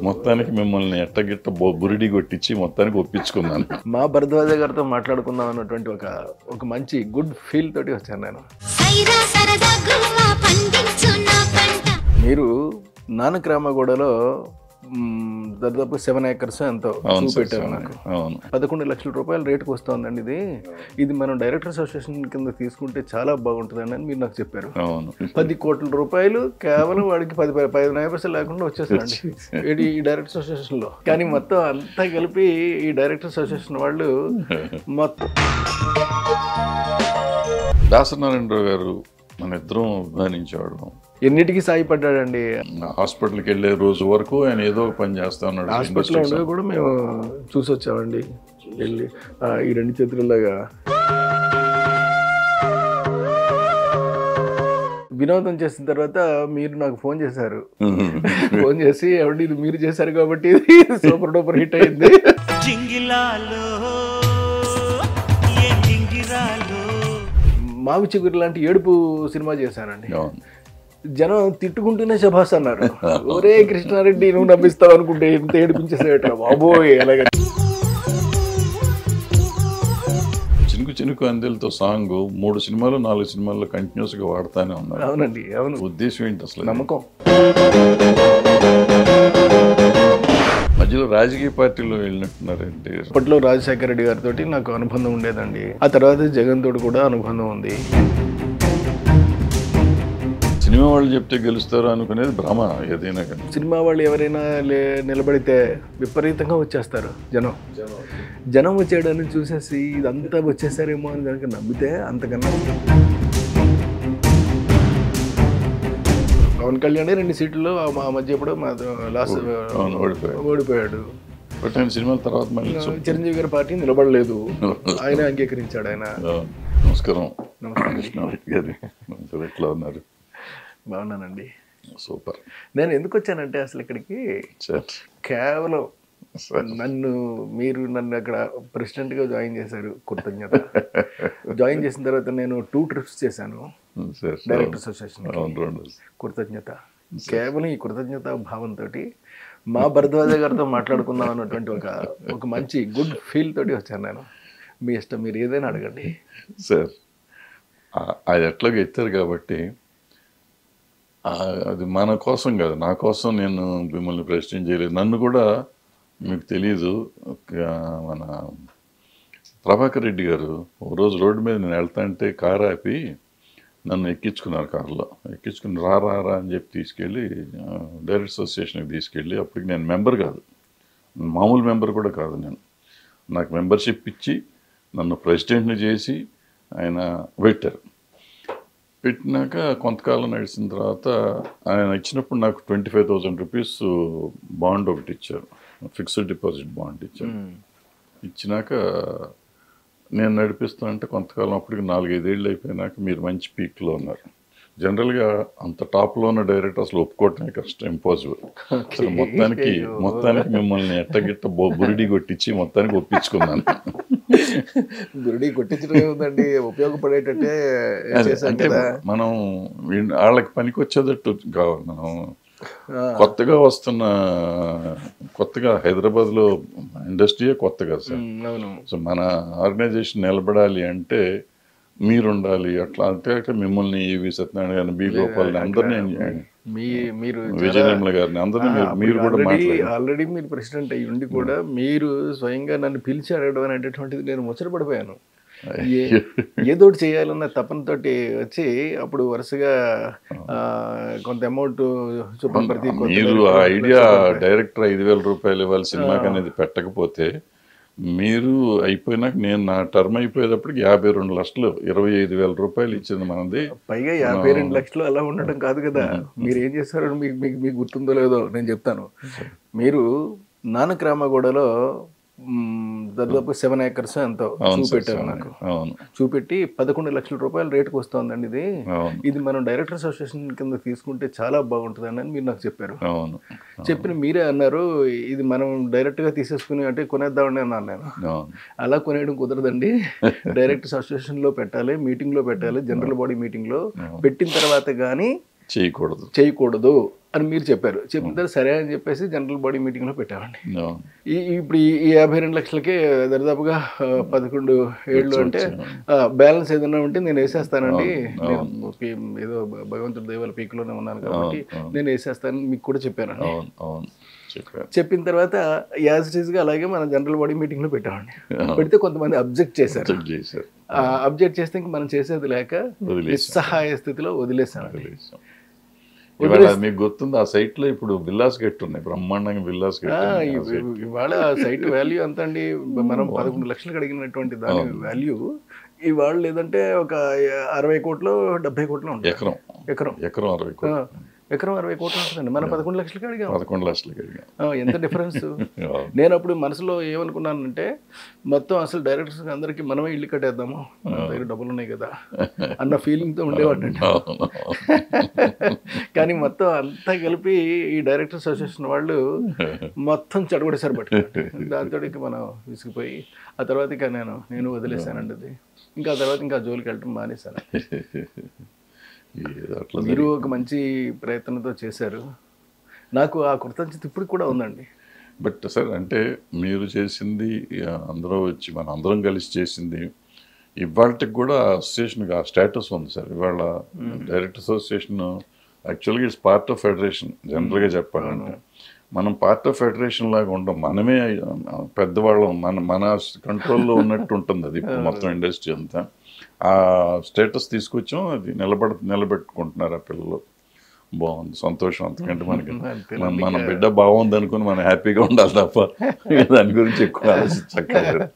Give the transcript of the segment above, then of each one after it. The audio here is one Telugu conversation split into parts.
మొత్తానికి మిమ్మల్ని ఎట్టగిట్ట బురిడి కొట్టించి మొత్తానికి ఒప్పించుకున్నాను. మా భరద్వాజ గారితో మాట్లాడుకుందాం అన్నటువంటి ఒక మంచి గుడ్ ఫీల్ తోటి వచ్చాను నేను. మీరు నానక్రామగూడలో దాదాపు 7 acres ఎంతో చూపెట్టారు నాకు. 11 లక్షల రూపాయల రేటుకు వస్తుందండి ఇది మనం డైరెక్టర్ అసోసియేషన్ కింద తీసుకుంటే చాలా బాగుంటుందండి అని మీరు నాకు చెప్పారు. 10 కోట్ల రూపాయలు కేవలం వాడికి 15 పైసలు లేకుండా వచ్చేస్తారండి ఈ డైరెక్టర్ అసోసియేషన్ లో. కానీ మొత్తం అంతా కలిపి ఈ డైరెక్టర్ అసోసియేషన్ వాళ్ళు మొత్తం. దాసనారాయణరావు గారు మన ఇద్దరం అభిమానించేవాడు. ఎన్నిటికీ సాయపడ్డాడండి. హాస్పిటల్కి వెళ్ళే రోజు వరకు ఆయన ఏదో పని చేస్తా ఉన్నాడు. హాస్పిటల్లో కూడా మేము చూసి వచ్చామండి వెళ్ళి ఈ 2 చేతులలాగా. వినోదం చేసిన తర్వాత మీరు నాకు ఫోన్ చేశారు. ఫోన్ చేసి ఎవరి ఇది మీరు చేశారు కాబట్టి సూపర్ డూపర్ హిట్ అయింది. మావి చిగురు లాంటి ఏడుపు సినిమా చేశానండి. జనం తిట్టుకుంటూనే శభాస్ అన్నారు. ఒరే కృష్ణారెడ్డి నువ్వు నవ్విస్తావు అనుకుంటే ఇంత ఏడిపించేసేట బాబోయ్. అలాగే చినుకు చినుకు అందెలతో సాంగ్ 3 సినిమాలు 4 సినిమాల్లో కంటిన్యూస్ గా వాడుతానే ఉన్నారు. అవునండి, అవును. ఉద్దేశం ఏంటి అసలు? నమ్మకం. మధ్యలో రాజకీయ పార్టీలో వెళ్ళినట్టున్నారండి. అప్పట్లో రాజశేఖర రెడ్డి గారితో నాకు అనుబంధం ఉండేదండి. ఆ తర్వాత జగన్ తోటి కూడా అనుబంధం ఉంది. సినిమా వాళ్ళు చెప్తే గెలుస్తారు అనుకునేది భ్రమ ఏదైనా కానీ. సినిమా వాళ్ళు ఎవరైనా నిలబడితే విపరీతంగా వచ్చేస్తారు జనం వచ్చేయడాన్ని చూసేసి ఇదంతా వచ్చేసారేమో అని కనుక నమ్మితే అంతకన్నా. పవన్ కళ్యాణ్ 2 సీట్లలో మా మధ్య ఎప్పుడో లాస్ట్ ఓడిపోయాడు. సినిమాల తర్వాత మళ్ళీ చిరంజీవి గారి పార్టీ నిలబడలేదు. ఆయన అంగీకరించాడు. ఆయన నమస్కారం. కృష్ణారెడ్డి గారు ఎట్లా ఉన్నారు? బాగున్నానండి. సూపర్. నేను ఎందుకు వచ్చానంటే అసలు ఇక్కడికి కేవలం మీరు నన్ను అక్కడ ప్రెసిడెంట్గా జాయిన్ చేశారు, కృతజ్ఞత. జాయిన్ చేసిన తర్వాత నేను 2 trips చేశాను డైరెక్టర్ అసోసియేషన్. కృతజ్ఞత, కేవలం ఈ కృతజ్ఞత భావంతో మా భరద్వాజ గారితో మాట్లాడుకుందాం అన్నటువంటి ఒక మంచి గుడ్ ఫీల్ తోటి వచ్చాను నేను. మీ ఇష్టం, మీరు ఏదైనా అడగండి సార్. అది ఎట్లాగ ఎత్తారు కాబట్టి అది మన కోసం కాదు, నా కోసం నేను మిమ్మల్ని ప్రెసిడెంట్ చేయలేదు. నన్ను కూడా మీకు తెలీదు, మన ప్రభాకర్ రెడ్డి గారు ఒక రోజు రోడ్డు మీద నేను వెళ్తా అంటే కారు ఆపి నన్ను ఎక్కించుకున్నారు. కారులో ఎక్కించుకుని రా అని చెప్పి తీసుకెళ్ళి డైరెక్టర్ అసోసియేషన్కి తీసుకెళ్ళి, అప్పటికి నేను మెంబర్ కాదు, మామూలు మెంబర్ కూడా కాదు, నాకు మెంబర్షిప్ ఇచ్చి నన్ను ప్రెసిడెంట్ని చేసి ఆయన పెట్టినాక కొంతకాలం నడిచిన తర్వాత ఆయన ఇచ్చినప్పుడు నాకు 25,000 రూపీస్ బాండ్ ఒకటి ఇచ్చారు, ఫిక్స్డ్ డిపాజిట్ బాండ్ ఇచ్చారు. ఇచ్చినాక నేను నడిపిస్తా అంటే కొంతకాలం అప్పటికి 4-5 ఏళ్ళు అయిపోయినాక మీరు మంచి పీక్లో ఉన్నారు. జనరల్గా అంత టాప్లో ఉన్న డైరెక్టర్ అసలు ఒప్పుకోవటమే కష్టం, ఇంపాసిబుల్. అసలు మొత్తానికి మిమ్మల్ని ఎట్టగిట్ట బురిడి కొట్టించి మొత్తానికి ఒప్పించుకున్నాను. బురిడి కొట్టించడం ఏముందండి, ఉపయోగపడేటట్టే అంటే మనం వాళ్ళకి పనికి వచ్చేటట్టు కావాలి. మనం కొత్తగా హైదరాబాద్లో ఇండస్ట్రీయే కొత్తగా సార్. సో మన ఆర్గనైజేషన్ నిలబడాలి అంటే మీరు ఉండాలి. అట్లా అంటే మిమ్మల్ని ఈవి సత్యనారాయణ గారిని, బి గోపాల్ని, అందరినీ, విజయనిర్మల గారిని, అందరినీ మీరు కూడా ఆల్రెడీ మీరు ప్రెసిడెంట్ అయ్యి ఉండి కూడా మీరు స్వయంగా నన్ను పిలిచి అడగడం అనేటటువంటిది నేను ముచ్చటపడిపోయాను. ఏదోటి చేయాలన్న తపనతోటి వచ్చి అప్పుడు వరుసగా కొంత అమౌంట్ మీరు ఆ ఐడియా డైరెక్టర్ 5,000 రూపాయలు ఇవ్వాలి సినిమాకి అనేది పెట్టకపోతే, మీరు అయిపోయినాక నేను నా టర్మ్ అయిపోయేటప్పటికి 52 లక్షలు 25,000 రూపాయలు ఇచ్చింది మనది. పైగా 52 లక్షలు అలా ఉండటం కాదు కదా, మీరు ఏం చేస్తారో మీకు గుర్తుందో లేదో నేను చెప్తాను. మీరు నానక్రామగూడలో దాదాపు 7 acres ఎంతో చూపెట్టారు నాకు. చూపెట్టి 11 లక్షల రూపాయల రేటుకు వస్తుందండి ఇది మనం డైరెక్టర్ అసోసియేషన్ కింద తీసుకుంటే చాలా బాగుంటుందండి అని మీరు నాకు చెప్పారు. చెప్పిన మీరే అన్నారు ఇది మనం డైరెక్ట్గా తీసేసుకుని అంటే కొనేద్దామని అన్నాను నేను. అలా కొనేయడం కుదరదండి, డైరెక్టర్ అసోసియేషన్లో పెట్టాలి, మీటింగ్లో పెట్టాలి, జనరల్ బాడీ మీటింగ్లో పెట్టిన తర్వాత కానీ చేయకూడదు అని మీరు చెప్పారు. చెప్పిన తర్వాత సరే అని చెప్పేసి జనరల్ బాడీ మీటింగ్లో పెట్టామండి. ఇప్పుడు ఈ 52 లక్షలకే దరిదాపుగా 11 ఏళ్ళు అంటే బ్యాలెన్స్ ఏదైనా ఉంటే నేను వేసేస్తానండి, ఏదో భగవంతుడి దైవాల పీక్లోనే ఉన్నాను కాబట్టి నేను వేసేస్తానని మీకు కూడా చెప్పానండి. చెప్పిన తర్వాత యాజ్ ఇట్ ఈస్గా అలాగే మనం జనరల్ బాడీ మీటింగ్లో పెట్టామండి. పెడితే కొంతమంది అబ్జెక్ట్ చేశారు. అబ్జెక్ట్ చేస్తే ఇంక మనం చేసేది లేక నిస్సహాయ స్థితిలో వదిలేసాం. మీకు గుర్తుంది ఆ సైట్ లో ఇప్పుడు విల్లాస్ గెట్ ఉన్నాయి, బ్రహ్మాండంగా విల్లాస్ గెట్. ఇవాళ సైట్ వాల్యూ ఎంత అండి? మనం 11 లక్షలకు అడిగినటువంటి దాని వాల్యూ ఇవాళ లేదంటే ఒక 60 కోట్లు 70 కోట్లు ఉంటుంది. ఎకరం 60 కోట్లు. ఎకరం 60 కోట్లు ఉంటుందండి. మనం 11 లక్షలకి అడిగాం. 11 లక్షలకి అడిగాం. ఎంత డిఫరెన్స్! నేను అప్పుడు మనసులో ఏమనుకున్నానంటే మొత్తం అసలు డైరెక్టర్స్ అందరికీ మనమే ఇల్లు కట్టేద్దాము, మన దగ్గర డబ్బులు ఉన్నాయి కదా అన్న ఫీలింగ్తో ఉండేవాడిని. కానీ మొత్తం అంతా కలిపి ఈ డైరెక్టర్స్ అసోసియేషన్ వాళ్ళు మొత్తం చెడగొడేసారు పట్టుకుంటే. దాంతో ఇక మనం విసిగిపోయి ఆ తర్వాత ఇక నేను వదిలేసానండి అది. ఇంకా ఆ తర్వాత ఇంకా జోలికి వెళ్ళటం మానేశాను. మీరు ఒక మంచి ప్రయత్నంతో చేశారు. నాకు ఆ కృతజ్ఞత ఇప్పుడు కూడా ఉందండి. బట్ సార్ అంటే మీరు చేసింది అందరూ వచ్చి మన అందరం కలిసి చేసింది ఇవాళకి కూడా అసోసియేషన్కి ఆ స్టేటస్ ఉంది సార్. ఇవాళ డైరెక్టర్ అసోసియేషన్ యాక్చువల్గా ఇట్స్ పార్ట్ ఆఫ్ ఫెడరేషన్. జనరల్గా చెప్పాలంటే మనం పార్ట్ ఆఫ్ ఫెడరేషన్ లాగా ఉంటాం, మనమే పెద్దవాళ్ళం, మన కంట్రోల్లో ఉన్నట్టు ఉంటుంది అది మొత్తం ఇండస్ట్రీ అంతా. ఆ స్టేటస్ తీసుకొచ్చాం, అది నిలబెట్టుకుంటున్నారు ఆ పిల్లలు. బాగుంది, సంతోషం. అంతకంటే మనకి మన బిడ్డ బాగుంది అనుకుని మనం హ్యాపీగా ఉండాలి తప్ప దాని గురించి ఎక్కువ ఆలోచించక్కర్లేదు.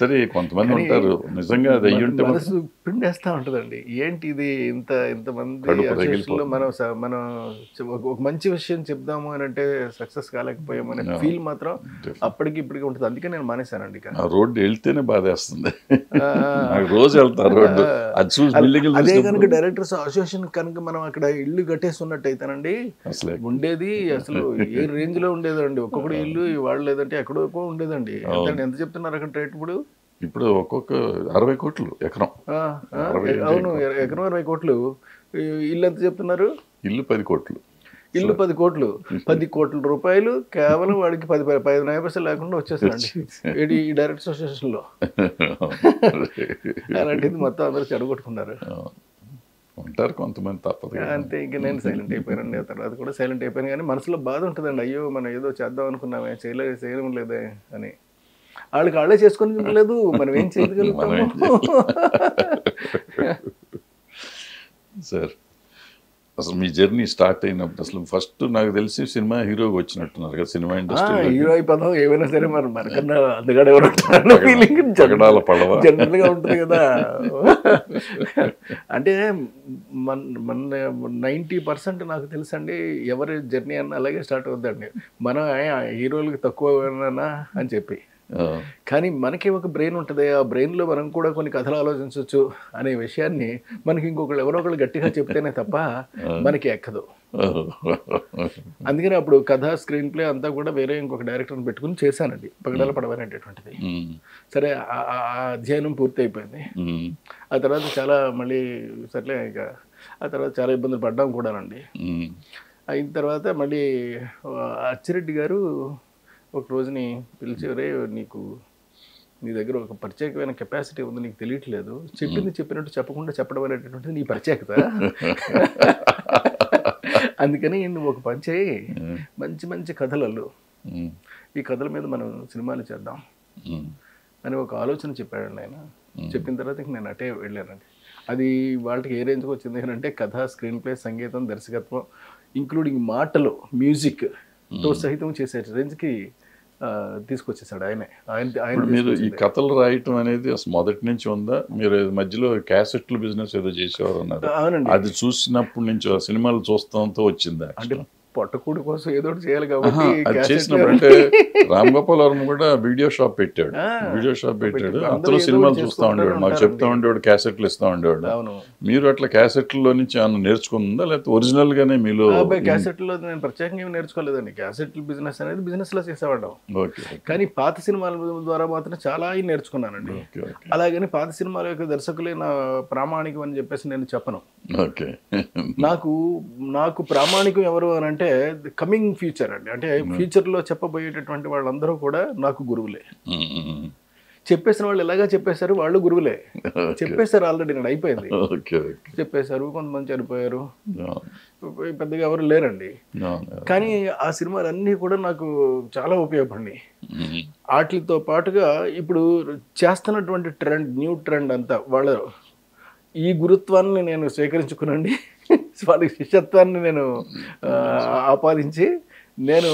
సరే కొంతమంది ఉంటారు నిజంగా అది అయ్యుంటే మనసు పిండేస్తూ ఉంటుందండి. ఏంటి ఇది ఇంతమంది మనం ఒక మంచి విషయం చెప్దాము అని అంటే సక్సెస్ కాలేకపోయాము అనే ఫీల్ మాత్రం అప్పటికి ఇప్పటికి ఉంటుంది. అందుకే నేను మానేశానండి. ఆ రోడ్డు వెళ్తేనే బాధేస్తుంది. రోజు వెళ్తారు రోడ్డు, అది చూసి బిల్డింగ్. అదే కనుక డైరెక్టర్స్ అసోసియేషన్ కనుక మనం అక్కడ ఇల్లు కట్టేస్తున్నట్టయితేనండి అసలు ఉండేది అసలు ఏ రేంజ్ లో ఉండేదండి. ఒక్కొక్కటి ఇల్లు వాళ్ళు లేదంటే ఎక్కడో ఉండేదండి. ఎంత చెప్తున్నారు అక్కడ రేట్ ఇప్పుడు ఒక్కొక్క 60 కోట్లు ఎకరం. అవును, ఎకరం 60 కోట్లు. ఇల్లు ఎంత చెప్తున్నారు? ఇల్లు 10 కోట్లు. ఇల్లు 10 కోట్లు. 10 కోట్ల రూపాయలు కేవలం వాడికి 10 పైసలు లేకుండా వచ్చేస్తారండి ఈ డైరెక్టర్ అసోసియేషన్ లో. అలాంటిది మొత్తం అందరూ చెడగొట్టుకున్నారు. ఉంటారు కొంతమంది, తప్పదు అంతే. ఇంక నేను సైలెంట్ అయిపోయానండి. ఆ తర్వాత కూడా సైలెంట్ అయిపోయాను. కానీ మనసులో బాధ ఉంటుందండి, అయ్యో మనం ఏదో చేద్దాం అనుకున్నామే చేయలేం లేదే అని. వాళ్ళే చేసుకుని లేదు, మనం ఏం చేయగలుగుతాము. సార్ అసలు మీ జర్నీ స్టార్ట్ అయినప్పుడు అసలు ఫస్ట్ నాకు తెలిసి సినిమా హీరోగా వచ్చినట్టున్నారు కదా, సినిమా ఇండస్ట్రీ హీరో అయిపోదాం ఏమైనా సరే మనకన్నా అందుకని ఎవరు జనరల్ గా ఉంటుంది కదా. అంటే మన 90% నాకు తెలుసండి ఎవరి జర్నీ అన్న అలాగే స్టార్ట్ అవుద్దండి. మనం హీరోలకి తక్కువ అని చెప్పి, కానీ మనకి ఒక బ్రెయిన్ ఉంటుంది. ఆ బ్రెయిన్లో మనం కూడా కొన్ని కథలు ఆలోచించవచ్చు అనే విషయాన్ని మనకి ఎవరో ఒకళ్ళు గట్టిగా చెప్తేనే తప్ప మనకి ఎక్కదు. అందుకని అప్పుడు కథ స్క్రీన్ ప్లే అంతా కూడా వేరే ఇంకొక డైరెక్టర్ని పెట్టుకుని చేశానండి, పగడాల పడవనేటటువంటిది. సరే ఆ అధ్యయనం పూర్తి అయిపోయింది. ఆ తర్వాత చాలా మళ్ళీ సర్లే ఇక ఆ తర్వాత చాలా ఇబ్బందులు పడ్డాం కూడానండి. అయిన తర్వాత మళ్ళీ అచ్చిరెడ్డి గారు ఒక రోజుని పిలిచి, రే నీ దగ్గర ఒక ప్రత్యేకమైన కెపాసిటీ ఉంది, నీకు తెలియట్లేదు, చెప్పినట్టు చెప్పకుండా చెప్పడం అనేటటువంటిది నీ ప్రత్యేకత, అందుకని నువ్వు ఒక పని చేయి, మంచి కథలలో ఈ కథల మీద మనం సినిమాలు చేద్దాం అని ఒక ఆలోచన చెప్పాడండి ఆయన. చెప్పిన తర్వాత ఇంక నేను అటే వెళ్ళానండి. అది వాళ్ళకి ఏ రేంజ్కి వచ్చింది అంటే కథ, స్క్రీన్ ప్లే, సంగీతం, దర్శకత్వం, ఇంక్లూడింగ్ మాటలు, మ్యూజిక్ తో సహితం చేసే రేంజ్కి తీసుకొచ్చేసాడు ఆయన. మీరు ఈ కథలు రాయటం అనేది అసలు మొదటి నుంచి ఉందా? మీరు మధ్యలో క్యాసెట్లు బిజినెస్ ఏదో చేసేవారు అన్నారు, అది చూసినప్పటి నుంచి సినిమాలు చూస్తాంతో వచ్చిందా? అంటే పొట్టకూడి కోసం ఏదో ఒకటి చేయాలి కాబట్టి అది క్యాసెట్లు చేసినప్పుడు అంటే రామ్ గోపాల్ వర్మ కూడా వీడియో షాప్ పెట్టాడు. వీడియో షాప్ పెట్టాడు. అందరూ అతను ఏదో సినిమాలు ఒకటి చూస్తూ ఉండేవాడు, మాకు చేసుకుంటూనే చెప్తా ఉండేవాడు, క్యాసెట్లు ఇస్తూ ఉండేవాడు. అవును. మీరు అట్లా క్యాసెట్లలో నుంచి ఏమన్నా నేర్చుకుందా, లేకపోతే ఒరిజినల్ గానే మీలో? క్యాసెట్లో నేను ప్రత్యేకంగా ఏమి నేర్చుకోలేదండి. క్యాసెట్లు బిజినెస్ అనేది బిజినెస్ లో చేసేవాళ్ళం. ఓకే కానీ పాత సినిమాల ద్వారా మాత్రం చాలా నేర్చుకున్నానండి. ఓకే ఓకే అలాగని పాత సినిమాల యొక్క దర్శకులే నా ప్రామాణికం అని చెప్పేసి నేను చెప్పను. ఓకే నాకు ప్రామాణికం ఎవరు అని అంటే కమింగ్ ఫ్యూచర్ అండి. అంటే ఫ్యూచర్లో చెప్పబోయేటటువంటి వాళ్ళందరూ కూడా నాకు గురువులే. చెప్పేసిన వాళ్ళు ఎలాగా చెప్పేశారు, వాళ్ళు గురువులే. చెప్పేశారు ఆల్రెడీ, నేను అయిపోయింది. ఓకే చెప్పేశారు, కొంతమంది చనిపోయారు, పెద్దగా ఎవరు లేరండి. కానీ ఆ సినిమాలు అన్నీ కూడా నాకు చాలా ఉపయోగపడినాయి. వాటితో పాటుగా ఇప్పుడు చేస్తున్నటువంటి ట్రెండ్, న్యూ ట్రెండ్ అంతా వాళ్ళ ఈ గురుత్వాన్ని నేను స్వీకరించుకునండి, వాళ్ళ శిష్యత్వాన్ని నేను ఆపాదించి నేను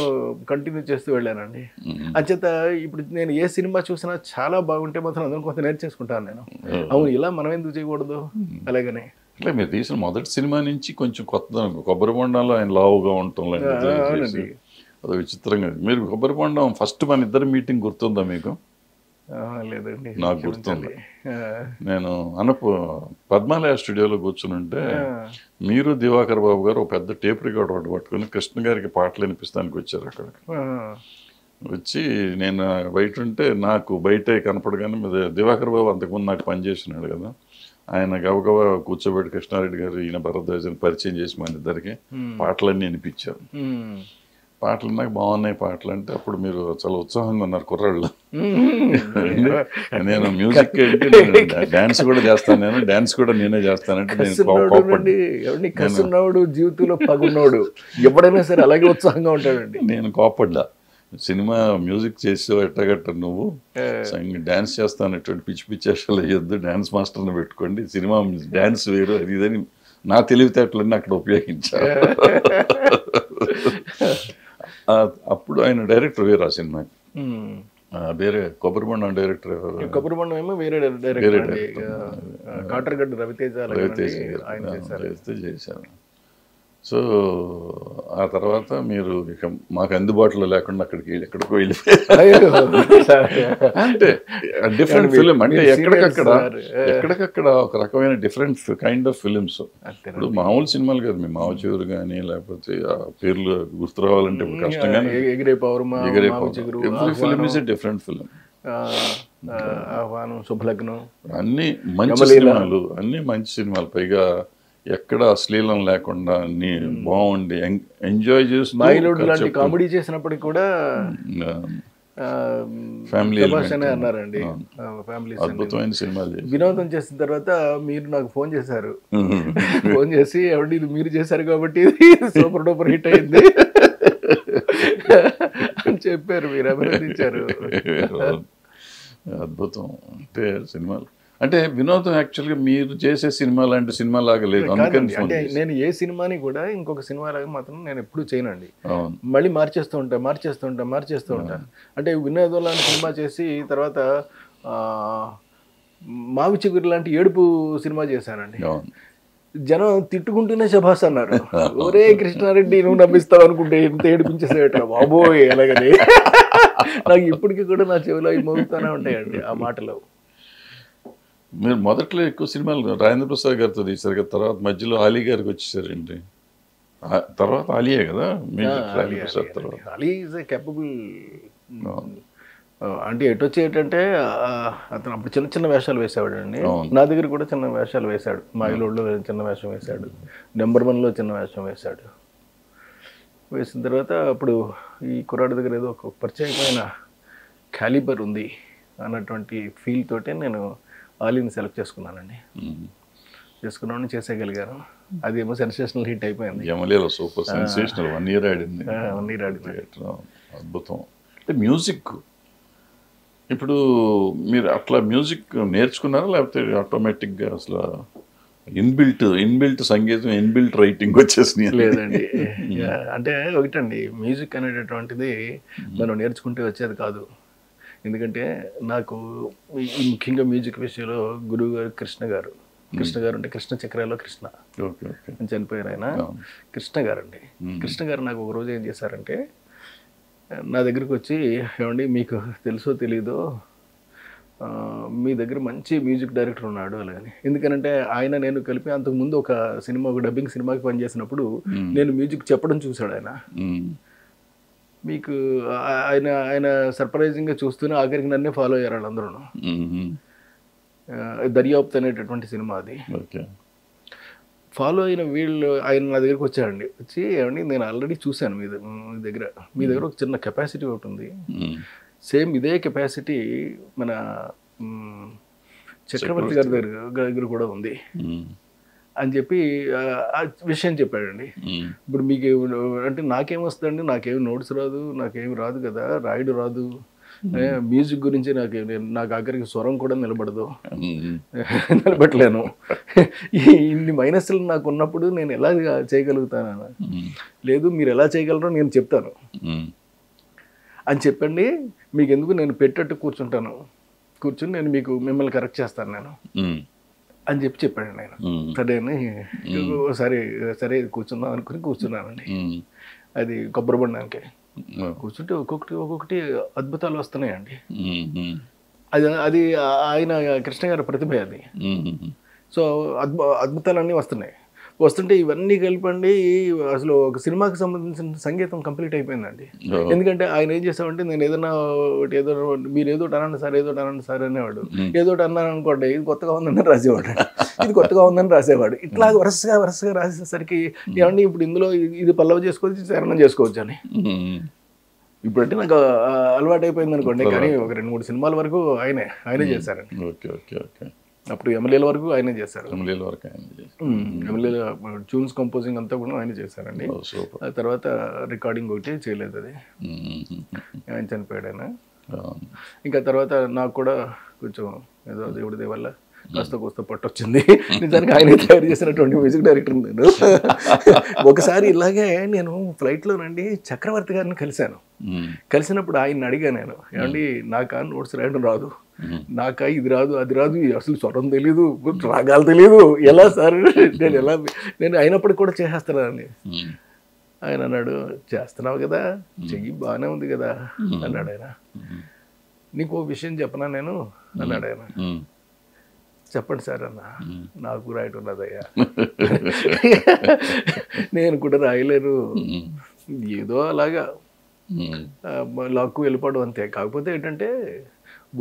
కంటిన్యూ చేస్తూ వెళ్ళానండి. అంచేత ఇప్పుడు నేను ఏ సినిమా చూసినా చాలా బాగుంటే మాత్రం అందరం కొంత నేర్చేసుకుంటాను నేను. అవును, ఇలా మనం ఎందుకు చేయకూడదు అలాగనే. అంటే మీరు తీసిన మొదటి సినిమా నుంచి కొంచెం కొత్త, కొబ్బరి బొండంలో ఆయన లావుగా ఉండటం అవునండి. అది విచిత్రంగా. మీరు కొబ్బరి బొండం ఫస్ట్ మన ఇద్దరు మీటింగ్ గుర్తుందా మీకు? లేదండి, నాకు గుర్తుంది. నేను పద్మాలయ స్టూడియోలో కూర్చుని ఉంటే మీరు దివాకర్ బాబు గారు ఒక పెద్ద టేప్ రికార్డ్ ఒకటి పట్టుకుని కృష్ణ గారికి పాటలు వినిపిస్తానికి వచ్చారు. అక్కడికి వచ్చి నేను బయట ఉంటే నాకు బయటే కనపడగానే దివాకర్ బాబు అంతకుముందు నాకు పనిచేసినాడు కదా, ఆయన గబగబా కూర్చోబెట్టి కృష్ణారెడ్డి గారు ఈయన భరద్వాజని పరిచయం చేసి మన ఇద్దరికి పాటలన్నీ వినిపించారు. పాటలు నాకు బాగున్నాయి పాటలు అంటే అప్పుడు మీరు చాలా ఉత్సాహంగా ఉన్నారు కుర్రాళ్ళు. నేను మ్యూజిక్ ఏంటి డాన్స్ కూడా చేస్తాను, నేను డాన్స్ కూడా నేనే చేస్తానంటే నేను కసున్నవాడు జీవితంలో పగున్నవాడు ఎప్పుడైనా సరే అలాగే ఉత్సాహంగా ఉంటాడండి. నేను కోపడ్డా. సినిమా మ్యూజిక్ చేసి ఎట్టగట్ట నువ్వు డాన్స్ చేస్తానటువంటి పిచ్చి పిచ్చేషాలు వేయొద్దు, డాన్స్ మాస్టర్ని పెట్టుకోండి, సినిమా డాన్స్ వేరు అది ఇదని నా తెలివితేటలన్నీ అక్కడ ఉపయోగించారు. అప్పుడు ఆయన డైరెక్టర్ వేరు ఆ సినిమాకి, వేరే కొబ్బరి బొండం డైరెక్టర్. కొబ్బరి బొండం ఏమో వేరే డైరెక్టర్ కాటర్గడ్డ రవితేజ చేశారు. సో ఆ తర్వాత మీరు ఇక మాకు అందుబాటులో లేకుండా ఎక్కడికో వెళ్ళిపోయారు. అంటే డిఫరెంట్ ఫిలిం అంటే ఎక్కడికక్కడ ఒక రకమైన డిఫరెంట్ కైండ్ ఆఫ్ ఫిలిమ్స్. ఇప్పుడు మామూలు సినిమాలు కాదు, మీ మావ చిగురు కానీ లేకపోతే ఆ పేర్లు గుర్తు రావాలంటే కష్టంగానే. Every film is a different film. ఆహ్వానం, శుభలగ్నం అన్ని మంచి సినిమాలు, అన్ని మంచి సినిమాలు, పైగా ఎక్కడ అశ్లీలం లేకుండా అన్ని బాగుండి ఎంజాయ్ చేస్తూ లాంటి కామెడీ చేసినప్పటికి కూడా ఫ్యామిలీ అన్నారండి. ఫ్యామిలీ అద్భుతమైన సినిమాలు వినోదం చేసిన తర్వాత మీరు నాకు ఫోన్ చేశారు. ఫోన్ చేసి ఎవరి ఇది మీరు చేశారు కాబట్టి సూపర్ డూపర్ హిట్ అయింది అని చెప్పారు, మీరు అభినందించారు. అద్భుతం. అంటే సినిమాలు అంటే వినోదం యాక్చువల్గా మీరు చేసే సినిమా లాంటి సినిమా లాగా లేదు. అంటే నేను ఏ సినిమాని కూడా ఇంకొక సినిమా లాగా మాత్రం నేను ఎప్పుడు చేయనండి. మళ్ళీ మార్చేస్తూ ఉంటాను. అంటే వినోదం లాంటి సినిమా చేసి తర్వాత మావి చిగురు లాంటి ఏడుపు సినిమా చేశానండి. జనం తిట్టుకుంటూనే శభాస్ అన్నారు. ఒరే కృష్ణారెడ్డి నువ్వు నమ్మిస్తావు అనుకుంటే ఎంత ఏడిపించేసేట బాబోయ్ అలాగని. నాకు ఇప్పటికీ కూడా నా చెవిలో అవి మోగుతూనే ఉంటాయండి ఆ మాటలు. మీరు మొదట్లో ఎక్కువ సినిమాలు రాజేంద్ర ప్రసాద్ గారితో తీశారు కదా, తర్వాత మధ్యలో ఆలీ గారికి వచ్చేసారేంటి? తర్వాత ఆలియే కదా రాజేంద్ర ప్రసాద్ తర్వాత. Ali is a capable. అంటే ఎటు వచ్చేటంటే అతను అప్పుడు చిన్న చిన్న వేషాలు వేసేవాడండి. నా దగ్గర కూడా చిన్న వేషాలు వేశాడు. మాయిలోడ్లో చిన్న వేషం వేశాడు, నెంబర్ 1లో చిన్న వేషం వేశాడు. వేసిన తర్వాత అప్పుడు ఈ కుర్రాడి దగ్గర ఏదో ఒక ప్రత్యేకమైన క్యాలిబర్ ఉంది అన్నటువంటి ఫీల్ తోటే నేను ఆలీని సెలెక్ట్ చేసుకున్నానండి. చేసుకున్నాను, చేసేయగలిగాను. అదేమో సెన్సేషనల్ హిట్ అయిపోయింది. Super sensational. 1 year ఆడింది. 1 year ఆడింది. అద్భుతం. అంటే మ్యూజిక్ ఇప్పుడు మీరు అట్లా మ్యూజిక్ నేర్చుకున్నారా, లేకపోతే ఆటోమేటిక్గా అసలు ఇన్బిల్ట్ సంగీతం, ఇన్బిల్ట్ రైటింగ్ వచ్చేసినాయి? లేదండి. అంటే ఒకటండి, మ్యూజిక్ అనేటటువంటిది మనం నేర్చుకుంటే వచ్చేది కాదు. ఎందుకంటే నాకు ముఖ్యంగా మ్యూజిక్ విషయంలో గురువు గారు కృష్ణ గారు కృష్ణ గారు అంటే కృష్ణ చక్రాలో కృష్ణ ఓకే ఓకే అని చనిపోయారు ఆయన. కృష్ణ గారు అండి. కృష్ణ గారు నాకు ఒక రోజు ఏం చేశారంటే నా దగ్గరికి వచ్చి, ఏమండి మీకు తెలుసో తెలీదో మీ దగ్గర మంచి మ్యూజిక్ డైరెక్టర్ ఉన్నాడు అలాగని. ఎందుకనంటే ఆయన నేను కలిపి అంతకుముందు ఒక డబ్బింగ్ సినిమాకి పనిచేసినప్పుడు నేను మ్యూజిక్ చెప్పడం చూశాడు ఆయన. మీకు ఆయన ఆయన సర్ప్రైజింగ్గా చూస్తూనే ఆఖరికి నన్నే ఫాలో అయ్యారు వాళ్ళందరూ. దర్యాప్తు అనేటటువంటి సినిమా అది. ఫాలో అయిన వీళ్ళు ఆయన నా దగ్గరికి వచ్చారండి. వచ్చి ఏమండి నేను ఆల్రెడీ చూశాను మీ దగ్గర ఒక చిన్న కెపాసిటీ ఒకటి ఉంది, సేమ్ ఇదే కెపాసిటీ మన చక్రవర్తి గారి దగ్గర కూడా ఉంది అని చెప్పి ఆ విషయం చెప్పాడండి. ఇప్పుడు మీకు అంటే నాకేమొస్తుందండి, నాకేమి నోట్స్ రాదు, నాకేమి రాదు కదా, రాయడు రాదు, మ్యూజిక్ గురించి నాకు ఆఖరికి స్వరం కూడా నిలబెట్టలేను, ఇన్ని మైనస్లు నాకు ఉన్నప్పుడు నేను ఎలా చేయగలుగుతాను? లేదు మీరు ఎలా చేయగలరో నేను చెప్తాను అని చెప్పండి, మీకు ఎందుకు నేను పెట్టట్టు కూర్చుని నేను మిమ్మల్ని కరెక్ట్ చేస్తాను నేను అని చెప్పాడు నేను. సరే అని సరే కూర్చుందాం అనుకుని కూర్చున్నానండి. అది కొబ్బరి బండానికి కూర్చుంటే ఒక్కొక్కటి అద్భుతాలు వస్తున్నాయండి. అది ఆయన కృష్ణ గారి ప్రతిభ అది. సో అద్భుతాలన్నీ వస్తుంటే ఇవన్నీ కలిపండి అసలు ఒక సినిమాకి సంబంధించిన సంగీతం కంప్లీట్ అయిపోయిందండి. ఎందుకంటే ఆయన ఏం చేస్తామంటే నేను మీరు ఏదో అనండి సార్ అనేవాడు. ఏదో అన్నాను అనుకోండి, ఇది కొత్తగా ఉందని రాసేవాడు. ఇట్లా వరుసగా రాసేసరికి ఏమండి ఇప్పుడు ఇందులో ఇది పల్లవి చేసుకోవచ్చు, చరణం చేసుకోవచ్చు అని ఇప్పుడంటే నాకు అలవాటు అయిపోయింది అనుకోండి. కానీ ఒక 2-3 సినిమాల వరకు ఆయనే చేశారండి. అప్పుడు ఎమ్మెల్యేల వరకు ఆయనే చేశారు. ఎమ్మెల్యేల ట్యూన్స్ కంపోజింగ్ అంతా కూడా ఆయన చేశారండి. ఆ తర్వాత రికార్డింగ్ ఒకటి చేయలేదు, అది ఆయన చనిపోయాడు ఆయన. ఇంకా తర్వాత నాకు కూడా కొంచెం ఏదో దేవుడి వల్ల కాస్త పట్టు వచ్చింది. నిజానికి ఆయన తయారు చేసినటువంటి మ్యూజిక్ డైరెక్టర్ నేను. ఒకసారి ఇలాగే నేను ఫ్లైట్లోనండి చక్రవర్తి గారిని కలిసినప్పుడు ఆయన అడిగా నేను, ఏమండి నాకా నోట్స్ రాయడం రాదు, నాకా ఇది రాదు అది రాదు, అసలు స్వరం తెలీదు, రాగాలు తెలీదు, ఎలా సార్ నేను అయినప్పటికి కూడా చేసేస్తానని. ఆయన అన్నాడు, చేస్తున్నావు కదా, చెయ్యి బాగానే ఉంది కదా అన్నాడు ఆయన. నీకు ఓ విషయం చెప్పనా నేను అన్నాడు ఆయన. చెప్పండి సార్ అన్న. నాకు రాయటం ఉన్నదయ్యా, నేను కూడా రాయలేను, ఏదో అలాగా లాక్కు వెళ్ళిపోవడం అంతే. కాకపోతే ఏంటంటే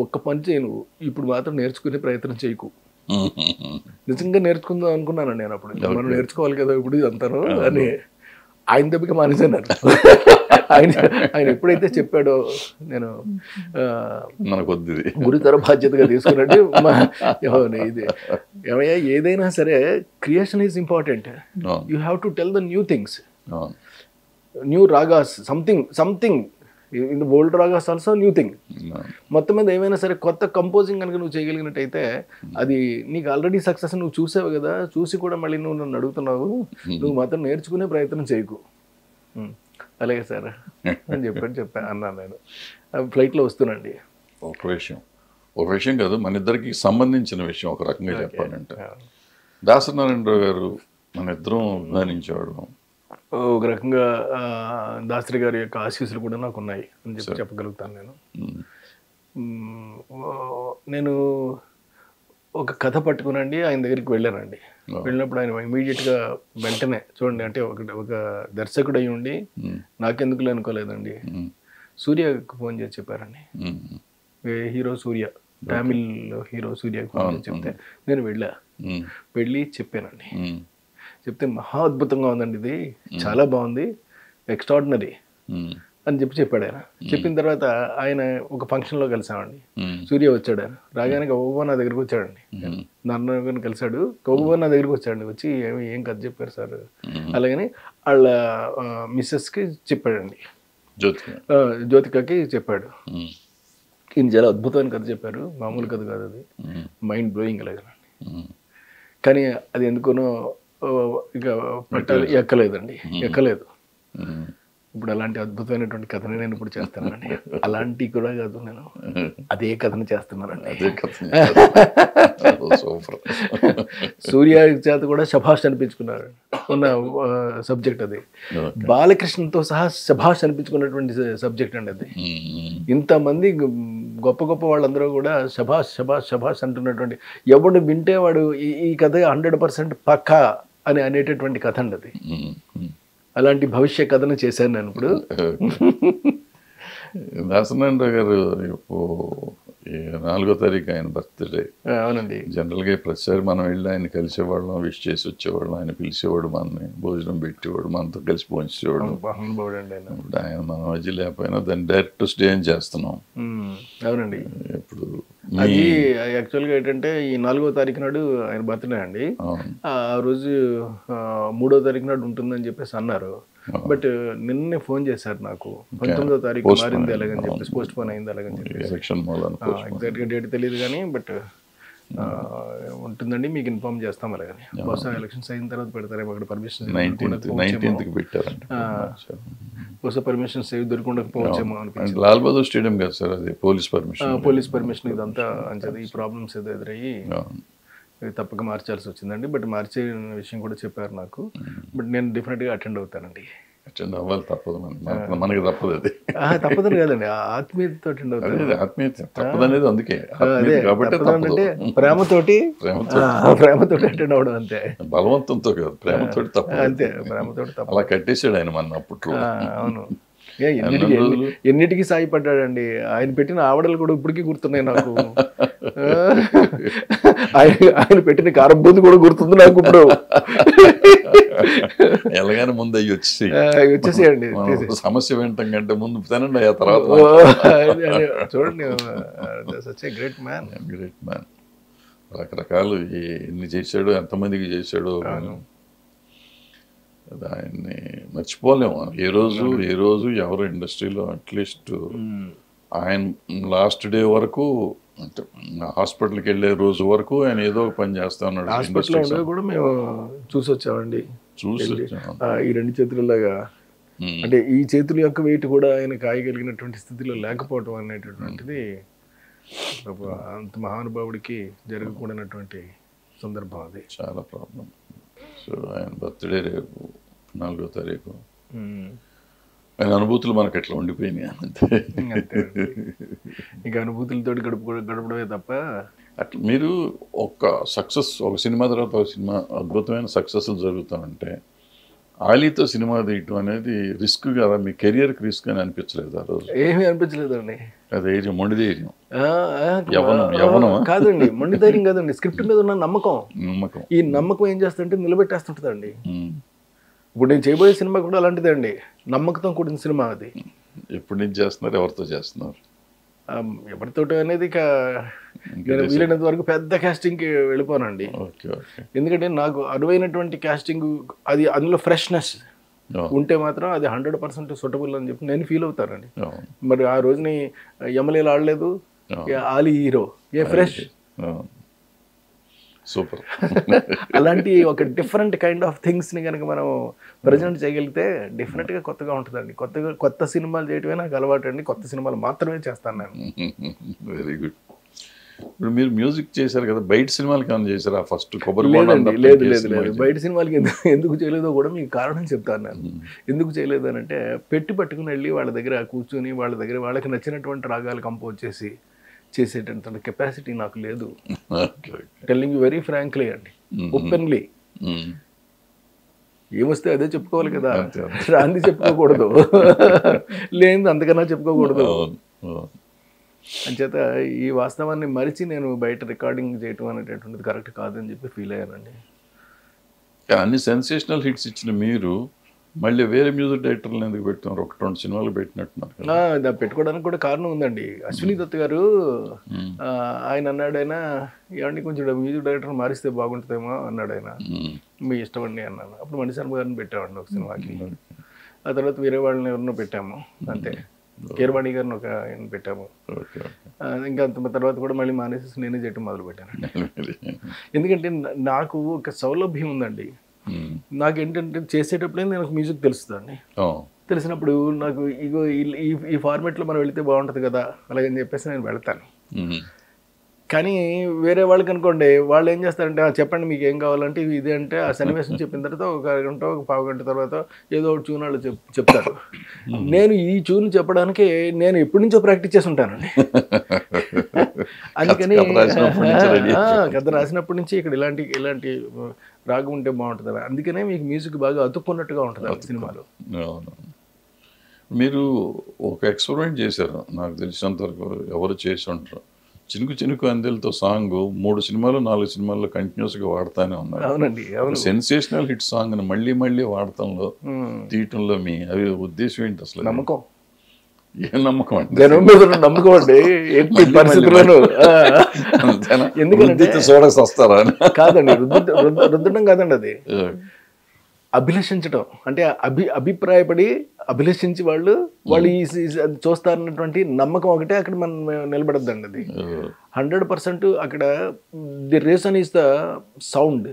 ఒక్క పని చేయను, ఇప్పుడు మాత్రం నేర్చుకునే ప్రయత్నం చేయకు. నిజంగా నేర్చుకుందాం అనుకున్నాను నేను అప్పుడు, మనం నేర్చుకోవాలి కదా ఇప్పుడు అంతాను అని. ఆయన దెబ్బకి మానేసన్నారు. ఆయన ఎప్పుడైతే చెప్పాడో నేను గురుతర బాధ్యతగా తీసుకున్నట్టు ఇది ఏమయ్యా, ఏదైనా సరే creation is important. You have to tell the new things, new ragas, something in the old ragas also new thing. మొత్తం మీద ఏమైనా సరే కొత్త కంపోజింగ్ కనుక నువ్వు చేయగలిగినట్టయితే అది నీకు ఆల్రెడీ సక్సెస్ నువ్వు చూసావు కదా, చూసి కూడా మళ్ళీ నువ్వు నన్ను అడుగుతున్నావు, నువ్వు మాత్రం నేర్చుకునే ప్రయత్నం చేయకు. అలాగే సార్ అని అన్నాను నేను. ఫ్లైట్లో వస్తున్నాండి. ఒక విషయం కాదు, మన ఇద్దరికి సంబంధించిన విషయం ఒక రకంగా చెప్పాలంటే, దాసనారాయణరావు గారు మన ఇద్దరం అభిమానించేవాడు. ఒక రకంగా దాసరి గారి యొక్క ఆశీస్సులు కూడా నాకు ఉన్నాయి అని చెప్పగలుగుతాను నేను. నేను ఒక కథ పట్టుకునండి ఆయన దగ్గరికి వెళ్ళానండి. వెళ్ళినప్పుడు ఆయన ఇమీడియట్గా వెంటనే చూడండి, అంటే ఒక దర్శకుడు అయి ఉండి నాకెందుకులే అనుకోలేదండి, సూర్యకు ఫోన్ చేసి చెప్పారండి. హీరో సూర్య, తమిళ్ హీరో సూర్యకు ఫోన్ చేసి చెప్తే నేను వెళ్ళి చెప్పానండి. చెప్తే మహా అద్భుతంగా ఉందండి, ఇది చాలా బాగుంది, ఎక్స్ట్రాడినరీ అని చెప్పాడు ఆయన. చెప్పిన తర్వాత ఆయన ఒక ఫంక్షన్లో కలిసామండి. సూర్య వచ్చాడు, ఆయన రాగానే గౌబా నా దగ్గరికి వచ్చాడండి. నన్ను కలిశాడు, గౌబా నా దగ్గరికి వచ్చాడండి. వచ్చి ఏం కథ చెప్పారు సార్ అలాగని వాళ్ళ మిస్సెస్కి చెప్పాడండి, జ్యోతికకి చెప్పాడు. ఈయన చాలా అద్భుతమైన కథ చెప్పారు, మామూలు కథ కాదు, అది మైండ్ బ్లోయింగ్ అలాగనండి. కానీ అది ఎందుకునో ఇక ఎక్కలేదు. ఇప్పుడు అలాంటి అద్భుతమైనటువంటి కథని నేను ఇప్పుడు చేస్తానండి. అలాంటి కూడా కాదు, నేను అదే కథను చేస్తున్నానండి. అదే కథ. సూపర్. సూర్య చేత కూడా శభాష్ అనిపించుకున్నారు ఉన్న సబ్జెక్ట్ అది. బాలకృష్ణతో సహా శభాష్ అనిపించుకున్నటువంటి సబ్జెక్ట్ అండి అది. ఇంతమంది గొప్ప గొప్ప వాళ్ళందరూ కూడా శభాష్ శభాష్ శభాష్ అంటున్నటువంటి, ఎవడు వింటే వాడు ఈ కథ 100% పక్కా అని అనేటటువంటి కథ అండి అది. అలాంటి భవిష్య కథను చేశాను నేను ఇప్పుడు. దాసనారాయణరావు గారు ఇప్పుడు 4వ తారీఖు ఆయన బర్త్డే. అవునండి. జనరల్గా ప్రతిసారి మనం వెళ్ళి ఆయన కలిసేవాళ్ళం, విష్ చేసి వచ్చేవాళ్ళం, ఆయన పిలిచేవాడు, మనని భోజనం పెట్టేవాడు, మనతో కలిసి భోంచేవాడు. ఇప్పుడు ఆయన మన మధ్య లేకపోయినా దాన్ని డైరెక్ట్ స్టే చేస్తున్నాం. అవునండి. ఇప్పుడు అది యాక్చువల్గా ఏంటంటే ఈ 4వ తారీఖు నాడు ఆయన బర్త్డే అండి. ఆ రోజు 3వ తారీఖు నాడు ఉంటుందని చెప్పేసి అన్నారు. బట్ నిన్నే ఫోన్ చేశారు నాకు, 19వ తారీఖు మారింది అలాగని చెప్పేసి, పోస్ట్ పోన్ అయింది అలాగని చెప్పేసి. ఎగ్జాక్ట్గా డేట్ తెలియదు కానీ బట్ ఉంటుందండి, మీకు ఇన్ఫార్మ్ చేస్తాం అలాగని. బహుశా ఎలక్షన్స్ అయిన తర్వాత పెడతారేమో అక్కడ పర్మిషన్. బహుశా పర్మిషన్స్ ఏవి దొరకకపోవచ్చేమో అనిపించింది. లాల్ బహదూర్ స్టేడియం కాదు సార్, అది పోలీస్ పర్మిషన్ ఇదంతా అంచది. ఈ ప్రాబ్లమ్స్ ఏదో ఎదురయ్యి తప్పక మార్చాల్సి వచ్చిందండి. బట్ మార్చే విషయం కూడా చెప్పారు నాకు. బట్ నేను డెఫినెట్గా అటెండ్ అవుతానండి. అటెండ్ అవ్వాలి, తప్పదు, మనకి తప్పదు. అది తప్పదని కాదండి, ఆత్మీయతతో అటెండ్ అవుతాను. ఆత్మీయత తప్పదు అనేది అందుకే అంటే ప్రేమతోటి అటెండ్ అవడం అంతే. బలవంతంతో కాదు, ప్రేమతోటి తప్పదు అంతే. ప్రేమతోటి తప్ప అలా కట్టేసాడు ఆయన మన అప్పట్లో. అవును. ఎన్నిటికీ సాయపడ్డాడండి. ఆయన పెట్టిన ఆవడలు కూడా ఇప్పటికీ గుర్తున్నాయి నాకు. ఆయన పెట్టిన కారం బూంది కూడా గుర్తుంది నాకు ఇప్పుడు. ఎలాగైనా ముందు అయ్యి వచ్చేసేయండి. సమస్య వింటాం కంటే ముందు తినండి, ఆ తర్వాత చూడండి. Great man. రకరకాలు ఎన్ని చేశాడు, ఎంతమందికి చేశాడు, ఆయన్ని మర్చిపోలేము. ఏ రోజు ఎవరు ఇండస్ట్రీలో అట్లీస్ట్ ఆయన లాస్ట్ డే వరకు, అంటే హాస్పిటల్కి వెళ్ళే రోజు వరకు ఆయన ఏదో ఒక పని చేస్తా ఉన్నాడు. హాస్పిటల్లో కూడా మేము చూసి వచ్చామండి. ఈ 2 చేతులలాగా, అంటే ఈ చేతుల యొక్క వెయిట్ కూడా ఆయన కాయగలిగినటువంటి స్థితిలో లేకపోవటం అనేటటువంటిది అంత మహానుభావుడికి జరగకూడనటువంటి సందర్భం అది. చాలా ప్రాబ్లం. సో ఆయన బర్త్డే రేపు 4వ తారీఖు. ఆయన అనుభూతులు మనకు ఎట్లా ఉండిపోయినాయి అంతే. ఇంకా అనుభూతులతో గడపడమే తప్ప. అట్లా మీరు ఒక సినిమా తర్వాత ఒక సినిమా అద్భుతమైన సక్సెస్లు జరుగుతానంటే, ఆలీతో సినిమా తీయటం అనేది రిస్క్ కదా, మీ కెరియర్కి రిస్క్ అని అనిపించలేదు ఆ రోజు? ఏమీ అనిపించలేదండి. అది మొండి ధైర్యం కాదండి, మొండి ధైర్యం కాదండి, స్క్రిప్ట్ మీద ఉన్న నమ్మకం. ఈ నమ్మకం ఏం చేస్తుంటే నిలబెట్టేస్తుంటుందండి. ఇప్పుడు నేను చేయబోయే సినిమా కూడా అలాంటిదే అండి, నమ్మకంతో కూడిన సినిమా అది. ఎప్పటి నుంచి చేస్తున్నారు, ఎవరితో చేస్తున్నారు? ఎవరితో అనేది ఇక నేను వీలైనంత వరకు పెద్ద క్యాస్టింగ్కి వెళ్ళిపోనండి. ఎందుకంటే నాకు అనువైనటువంటి క్యాస్టింగ్, అది అందులో ఫ్రెష్నెస్ ఉంటే మాత్రం అది 100% సూటబుల్ అని చెప్పి నేను ఫీల్ అవుతానండి. మరి ఆ రోజుని ఎమ్మెల్యేలు ఆడలేదు, ఆలీ హీరో, ఏ ఫ్రెష్. సూపర్. అలాంటి ఒక డిఫరెంట్ కైండ్ ఆఫ్ థింగ్స్ని కనుక మనం ప్రజెంట్ చేయగలిగితే డెఫినెట్గా కొత్తగా ఉంటుందండి. కొత్త సినిమాలు చేయటమే నాకు అలవాటు అండి. కొత్త సినిమాలు మాత్రమే చేస్తాను నేను. Very good. ఇప్పుడు మీరు మ్యూజిక్ చేశారు కదా, బయట సినిమాలకి ఏమైనా చేశారా? ఫస్ట్ కొబ్బరి లేదు. బయట సినిమాలకి ఎందుకు చేయలేదో కూడా మీకు కారణం చెప్తాను నేను. ఎందుకు చేయలేదు అని అంటే, పట్టుకుని వెళ్ళి వాళ్ళ దగ్గర కూర్చొని వాళ్ళకి నచ్చినటువంటి రాగాలు కంపోజ్ చేసేటంత కెపాసిటీ నాకు లేదు. టెల్లింగ్ యూ వెరీ ఫ్రాంక్లీ అండి, ఓపెన్లీ. ఏమొస్తే అదే చెప్పుకోవాలి కదా, రాంది చెప్పుకోకూడదు, లేనిది అంతకన్నా చెప్పుకోకూడదు. అంచేత ఈ వాస్తవాన్ని మరిచి నేను బయట రికార్డింగ్ చేయటం అనేటటువంటిది కరెక్ట్ కాదని చెప్పి ఫీల్ అయ్యానండి. అన్ని సెన్సేషనల్ హిట్స్ ఇచ్చిన మీరు మళ్ళీ వేరే మ్యూజిక్ డైరెక్టర్లు ఎందుకు పెట్టుకున్నారు? 1-2 సినిమాలు పెట్టినట్టున్నారు. పెట్టుకోవడానికి కూడా కారణం ఉందండి. అశ్విని దత్ గారు ఆయన అన్నాడు, ఆయన ఏమండి కొంచెం మ్యూజిక్ డైరెక్టర్ మారిస్తే బాగుంటుందేమో అన్నాడు. ఆయన మీ ఇష్టం అండి అన్నాను. అప్పుడు మణిశర్మ గారిని పెట్టామండి ఒక సినిమాకి. ఆ తర్వాత వేరే వాళ్ళని ఎవరినో పెట్టాము అంతే. కీరవాణి గారిని ఒక ఆయన పెట్టాము. ఇంకా తర్వాత కూడా మళ్ళీ మానేసి నేనే చేయటం మొదలు పెట్టానండి. ఎందుకంటే నాకు ఒక సౌలభ్యం ఉందండి. నాకేంటంటే చేసేటప్పుడే నాకు మ్యూజిక్ తెలుస్తుందండి. తెలిసినప్పుడు నాకు ఇగో ఈ ఫార్మేట్లో మనం వెళితే బాగుంటుంది కదా అలాగని చెప్పేసి నేను వెళ్తాను. కానీ వేరే వాళ్ళకి అనుకోండి, వాళ్ళు ఏం చేస్తారంటే చెప్పండి మీకు ఏం కావాలంటే ఇది అంటే ఆ సన్నివేశం చెప్పిన తర్వాత ఒక అరగంట ఒక పావు గంట తర్వాత ఏదో ఒకటి ట్యూన్ వాళ్ళు చెప్తారు. నేను ఈ ట్యూన్ చెప్పడానికి నేను ఎప్పటి నుంచో ప్రాక్టీస్ చేసి ఉంటానండి. అందుకని కథ రాసినప్పటి నుంచి ఇక్కడ ఇలాంటి రాగం ఉంటే బాగుంటుంది. అందుకనే మీకు మ్యూజిక్ బాగా అతుక్కున్నట్టుగా ఉంటుంది సినిమాలో. మీరు ఒక ఎక్స్పెరిమెంట్ చేశారు నాకు తెలిసినంత వరకు, ఎవరు చేసి ఉంటారు. చినుకు చినుకు అందెలతో సాంగ్ 3 సినిమాలు 4 సినిమాల్లో కంటిన్యూస్గా వాడుతూనే ఉన్నారు. అవునండి, అవును. సెన్సేషనల్ హిట్ సాంగ్ని మళ్ళీ మళ్ళీ వాడటంలో తీయటంలో మీ అవి ఉద్దేశం ఏంటి అసలు? నమ్మకం. ఏ నమ్మకం అండి? జనం మీద నమ్మకం అండి. పరిస్థితులను ఎందుకంటే చూడసి వస్తారా? కాదండి, రుద్దడం కాదండి, అది అభిలషించడం. అంటే అభిప్రాయపడి అభిలషించి వాళ్ళు చూస్తారన్నటువంటి నమ్మకం ఒకటే అక్కడ మనం నిలబడద్దండి. అది 100% అక్కడ the reason is the sound.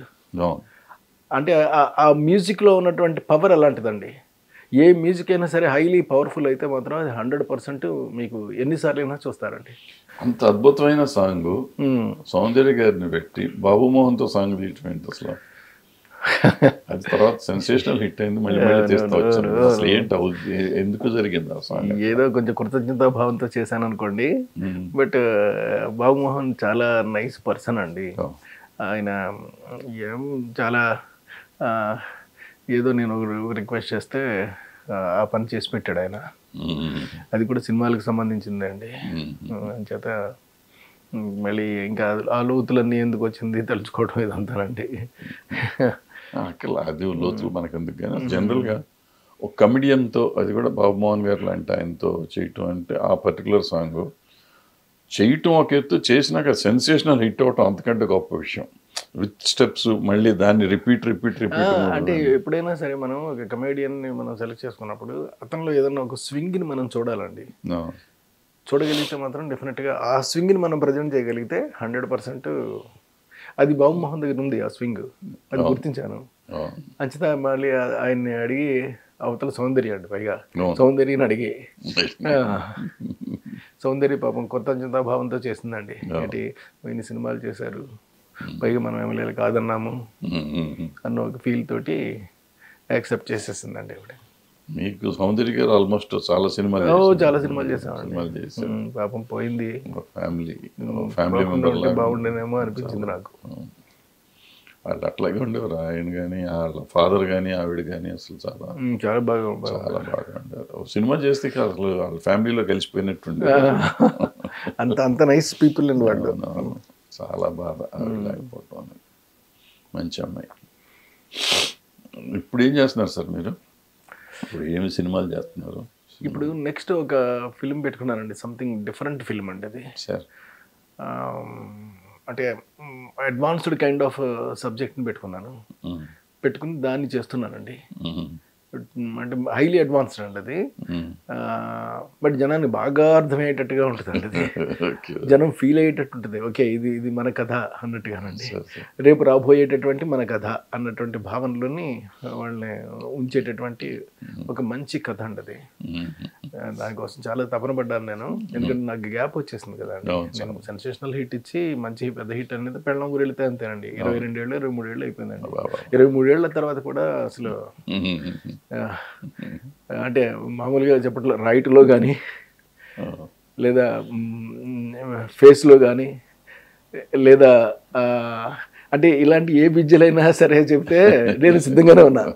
అంటే ఆ మ్యూజిక్లో ఉన్నటువంటి పవర్ అలాంటిదండి. ఏ మ్యూజిక్ అయినా సరే హైలీ పవర్ఫుల్ అయితే మాత్రం అది 100% మీకు ఎన్నిసార్లు అయినా చూస్తారండి. అంత అద్భుతమైన సాంగ్ సౌందర్య గారిని పెట్టి బాబుమోహన్తో సాంగ్ తీయటం ఏంటి అసలు? అది తర్వాత సెన్సేషనల్ హిట్ అయింది, మళ్ళీ మళ్ళీ తీస్తూ వచ్చారు. అసలు ఏంటి ఎందుకు జరిగింది ఆ సాంగ్? ఏదో కొంచెం కృతజ్ఞతా భావంతో చేశాను అనుకోండి. బట్ బాబుమోహన్ చాలా నైస్ పర్సన్ అండి. ఆయన చాలా ఏదో నేను రిక్వెస్ట్ చేస్తే ఆ పని చేసి పెట్టాడు ఆయన. అది కూడా సినిమాలకు సంబంధించింది అండి. చేత మళ్ళీ ఇంకా ఆ లోతులన్నీ ఎందుకు వచ్చింది తలుచుకోవడం ఇదంతానండి. అది లోతులు మనకు ఎందుకు, కానీ జనరల్గా ఒక కమెడియన్తో, అది కూడా బాబుమోహన్ గారు లాంటి ఆయనతో చేయటం అంటే ఆ పర్టికులర్ సాంగ్ చేయటం ఒక ఎత్తు, చేసినాక సెన్సేషనల్ హిట్ అవటం అంతకంటే గొప్ప విషయం. విత్ స్టెప్స్ మళ్ళీ దాన్ని రిపీట్. అంటే ఎప్పుడైనా సరే మనం ఒక కమెడియన్ని మనం సెలెక్ట్ చేసుకున్నప్పుడు అతనిలో ఏదన్నా ఒక స్వింగ్ని మనం చూడాలండి. చూడగలిగితే మాత్రం డెఫినెట్గా ఆ స్వింగ్ని మనం ప్రజెంట్ చేయగలిగితే 100% అది బాబుమోహన్ దగ్గర ఉంది. ఆ స్వింగ్ అది గుర్తించాను. అంచేత మళ్ళీ ఆయన్ని అడిగి అవతల సౌందర్య అండి, పైగా సౌందర్యని అడిగి, సౌందర్య పాపం కృతజ్ఞతా భావంతో చేసిందండి. ఏంటి ఇన్ని సినిమాలు చేశారు, పైగా మనం ఎమ్మెల్యేలు కాదన్నాము అన్న ఒక ఫీల్ తోటి యాక్సెప్ట్ చేసేసిందండి ఆవిడ. మీకు సౌందర్య గారు ఆల్మోస్ట్ చాలా సినిమాలు చేసామండి. పాపం పోయింది. ఫ్యామిలీ మెంబర్ బాగుండేనేమో అనిపించింది నాకు. వాళ్ళు అట్లాగే ఉండేవారు, ఆయన కానీ వాళ్ళ ఫాదర్ కానీ ఆవిడ కానీ అసలు చాలా బాగా ఉండేవారు. సినిమా చేస్తే అసలు వాళ్ళ ఫ్యామిలీలో కలిసిపోయినట్టుండే. అంత నైస్ పీపుల్ అండి వాళ్ళు. చాలా బాధ ఆవిడ లేకపోవటం అనేది. మంచి అమ్మాయి. ఇప్పుడు ఏం చేస్తున్నారు సార్ మీరు? ఇప్పుడు ఏమి సినిమాలు చేస్తున్నారు? ఇప్పుడు నెక్స్ట్ ఒక ఫిల్మ్ పెట్టుకున్నానండి, సంథింగ్ డిఫరెంట్ ఫిల్మ్ అండి అది. సార్ అంటే అడ్వాన్స్డ్ కైండ్ ఆఫ్ సబ్జెక్ట్ని పెట్టుకుని దాన్ని చేస్తున్నానండి. అంటే హైలీ అడ్వాన్స్డ్ అండి అది. బట్ జనాన్ని బాగా అర్థమయ్యేటట్టుగా ఉంటుందండి అది. జనం ఫీల్ అయ్యేటట్టు ఉంటుంది. ఓకే, ఇది మన కథ అన్నట్టుగానండి. రేపు రాబోయేటటువంటి మన కథ అన్నటువంటి భావనలోని వాళ్ళని ఉంచేటటువంటి ఒక మంచి కథ అండి అది. దానికోసం చాలా తపన పడ్డాను నేను. ఎందుకంటే నాకు గ్యాప్ వచ్చేసింది కదా అండి. నేను సెన్సేషనల్ హిట్ ఇచ్చి మంచి పెద్ద హిట్ అనేది పెళ్ళం ఊరు వెళితే అంతేనండి. 22 ఏళ్ళు 23 ఏళ్ళు అయిపోయిందండి. 23 ఏళ్ల తర్వాత కూడా అసలు అంటే మామూలుగా చెప్పట్లో రైట్లో కానీ లేదా ఫేస్లో కానీ లేదా అంటే ఇలాంటి ఏ బిజ్జలైనా సరే చెప్తే నేను సిద్ధంగానే ఉన్నాను.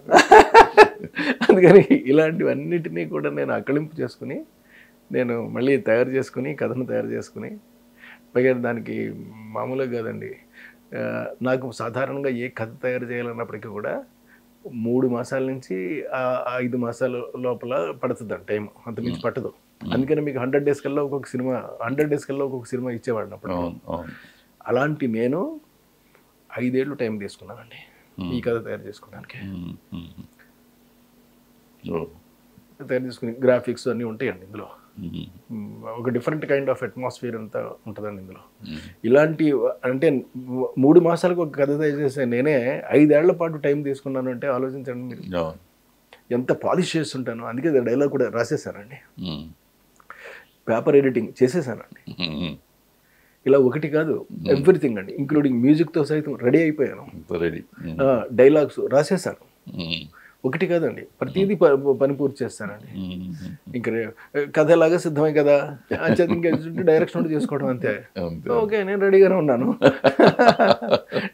అందుకని ఇలాంటివన్నిటినీ కూడా నేను అక్కలింపు చేసుకుని నేను మళ్ళీ కథను తయారు చేసుకుని పైగా దానికి మామూలుగా కాదండి, నాకు సాధారణంగా ఏ కథ తయారు చేయాలన్నప్పటికీ కూడా 3 మాసాల నుంచి 5 మాసాల లోపల పడుతుందండి టైం, అంతమించి పట్టదు. అందుకని మీకు 100 days కల్లా ఒక్కొక్క సినిమా ఇచ్చేవాడిని అప్పుడు. అలాంటి నేను 5 ఏళ్ళు టైం తీసుకున్నానండి ఈ కథ తయారు చేసుకోవడానికి. తయారు చేసుకుని గ్రాఫిక్స్ అన్నీ ఉంటాయండి ఇందులో. ఒక డిఫరెంట్ కైండ్ ఆఫ్ అట్మాస్ఫియర్ అంతా ఉంటుందండి ఇందులో. ఇలాంటి అంటే 3 మాసాలకు ఒక కథ తయారు చేసే నేనే 5 ఏళ్ల పాటు టైం తీసుకున్నాను అంటే ఆలోచించండి మీరు. ఎంత పాలిష్ చేస్తుంటాను. అందుకే డైలాగ్ కూడా రాసేసానండి. ఉమ్, పేపర్ ఎడిటింగ్ చేసేసానండి. ఉమ్, ఇలా ఒకటి కాదు, ఎవ్రీథింగ్ అండి, ఇంక్లూడింగ్ మ్యూజిక్తో సైతం రెడీ అయిపోయాను. రెడీ. డైలాగ్స్ రాసేసాను. ఒకటి కాదండి, ప్రతిదీ పని పూర్తి చేస్తానండి. ఇంకా కథలాగా సిద్ధమే కదా, అంచేది ఇంకా డైరెక్షన్ చేసుకోవడం అంతే. ఓకే, నేను రెడీగానే ఉన్నాను.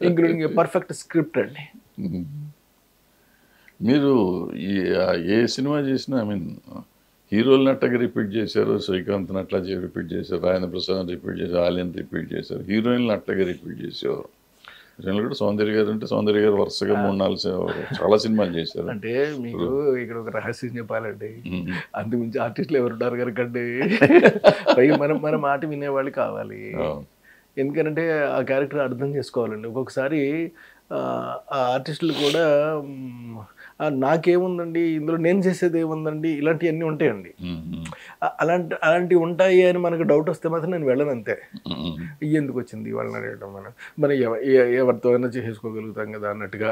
ఇంక్లూడింగ్ పర్ఫెక్ట్ స్క్రిప్ట్ అండి. మీరు ఏ సినిమా చేసినా ఐ మీన్ హీరోలను అట్టగా రిపీట్ చేశారు, శ్రీకాంత్ని అట్లా రిపీట్ చేశారు, రాజేంద్ర ప్రసాద్ రిపీట్ చేశారు, ఆలియన్ రిపీట్ చేశారు, హీరోయిన్లు అట్టగా రిపీట్ చేసేవారు. జనరల్ కూడా సౌందర్య గారు అంటే సౌందర్య గారు వరుసగా 3-4 చాలా సినిమాలు చేశారు. అంటే మీకు ఇక్కడ ఒక రహస్యం చెప్పాలండి, అంతకుమించి ఆర్టిస్టులు ఎవరు ఉన్నారు కనుకండి, పైగా మన మాట వినేవాళ్ళు కావాలి. ఎందుకంటే ఆ క్యారెక్టర్ అర్థం చేసుకోవాలండి. ఒక్కొక్కసారి ఆ ఆర్టిస్టులు కూడా నాకేముందండి ఇందులో, నేను చేసేది ఏముందండి, ఇలాంటివన్నీ ఉంటాయండి. అలాంటివి ఉంటాయి అని మనకు డౌట్ వస్తే మాత్రం నేను వెళ్ళను అంతే. ఎందుకు వచ్చింది వాళ్ళని అడగడం, మనం ఎవరితో అయినా చేసుకోగలుగుతాం కదా అన్నట్టుగా,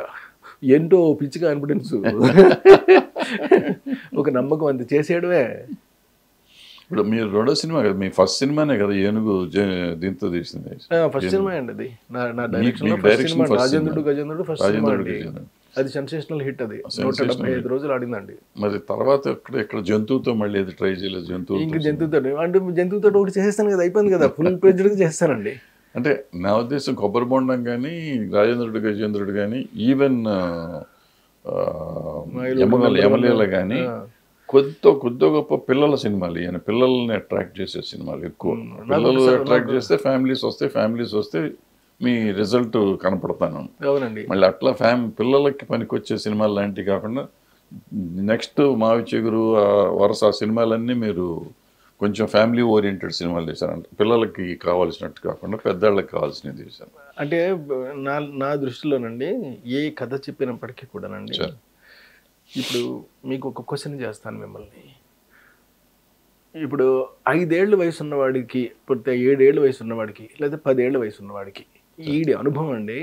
ఏంటో పిచ్చి కాన్ఫిడెన్స్, ఒక నమ్మకం అంతే, చేసేయడమే. ఇప్పుడు మీరు రెండో సినిమా కదా, మీ ఫస్ట్ సినిమానే కదా ఏనుగు దీంతో తీసింది? ఫస్ట్ సినిమా అండి అది, నా డైరెక్షన్. రాజేంద్రుడు గజేంద్రుడు ఫస్ట్ సినిమా అండి. అది సెన్సేషనల్ హిట్. అది 175 రోజులు ఆడిందండి. మరి తర్వాత ఇక్కడ జంతువుతో మళ్ళీ ఏది ట్రై చేయలేదు? ఇంకా జంతువుతో అంటే జంతువుతో ఒకటి చేసేస్తాను కదా, అయిపోయింది కదా, ఫుల్ ప్రెజర్గా చేస్తానండి. అంటే నా ఉద్దేశం కొబ్బరి బొండం కానీ, రాజేంద్రుడు గజేంద్రుడు కానీ, ఈవెన్ యమలీల కానీ కొద్ది గొప్ప పిల్లల సినిమాలు, ఈయన పిల్లల్ని అట్రాక్ట్ చేసే సినిమాలు ఎక్కువ. పిల్లలు అట్రాక్ట్ చేస్తే ఫ్యామిలీస్ వస్తే మీ రిజల్ట్ కనపడతాను. అవునండి. మళ్ళీ అట్లా పిల్లలకి పనికొచ్చే సినిమాలు లాంటివి కాకుండా నెక్స్ట్ మావి చిగురు వరుస సినిమాలన్నీ మీరు కొంచెం ఫ్యామిలీ ఓరియంటెడ్ సినిమాలు తీశారంట. పిల్లలకి కావాల్సినట్టు కాకుండా పెద్దవాళ్ళకి కావాల్సినవి తీశారు. అంటే నా దృష్టిలోనండి ఏ కథ చెప్పినప్పటికీ కూడానండి, ఇప్పుడు మీకు ఒక క్వశ్చన్ చేస్తాను మిమ్మల్ని. ఇప్పుడు 5 ఏళ్ళ వయసు ఉన్నవాడికి, ఇప్పుడు 7 ఏళ్ళ వయసు ఉన్నవాడికి, లేదా 10 ఏళ్ళ వయసు ఉన్నవాడికి ఈడి అనుభవం అండి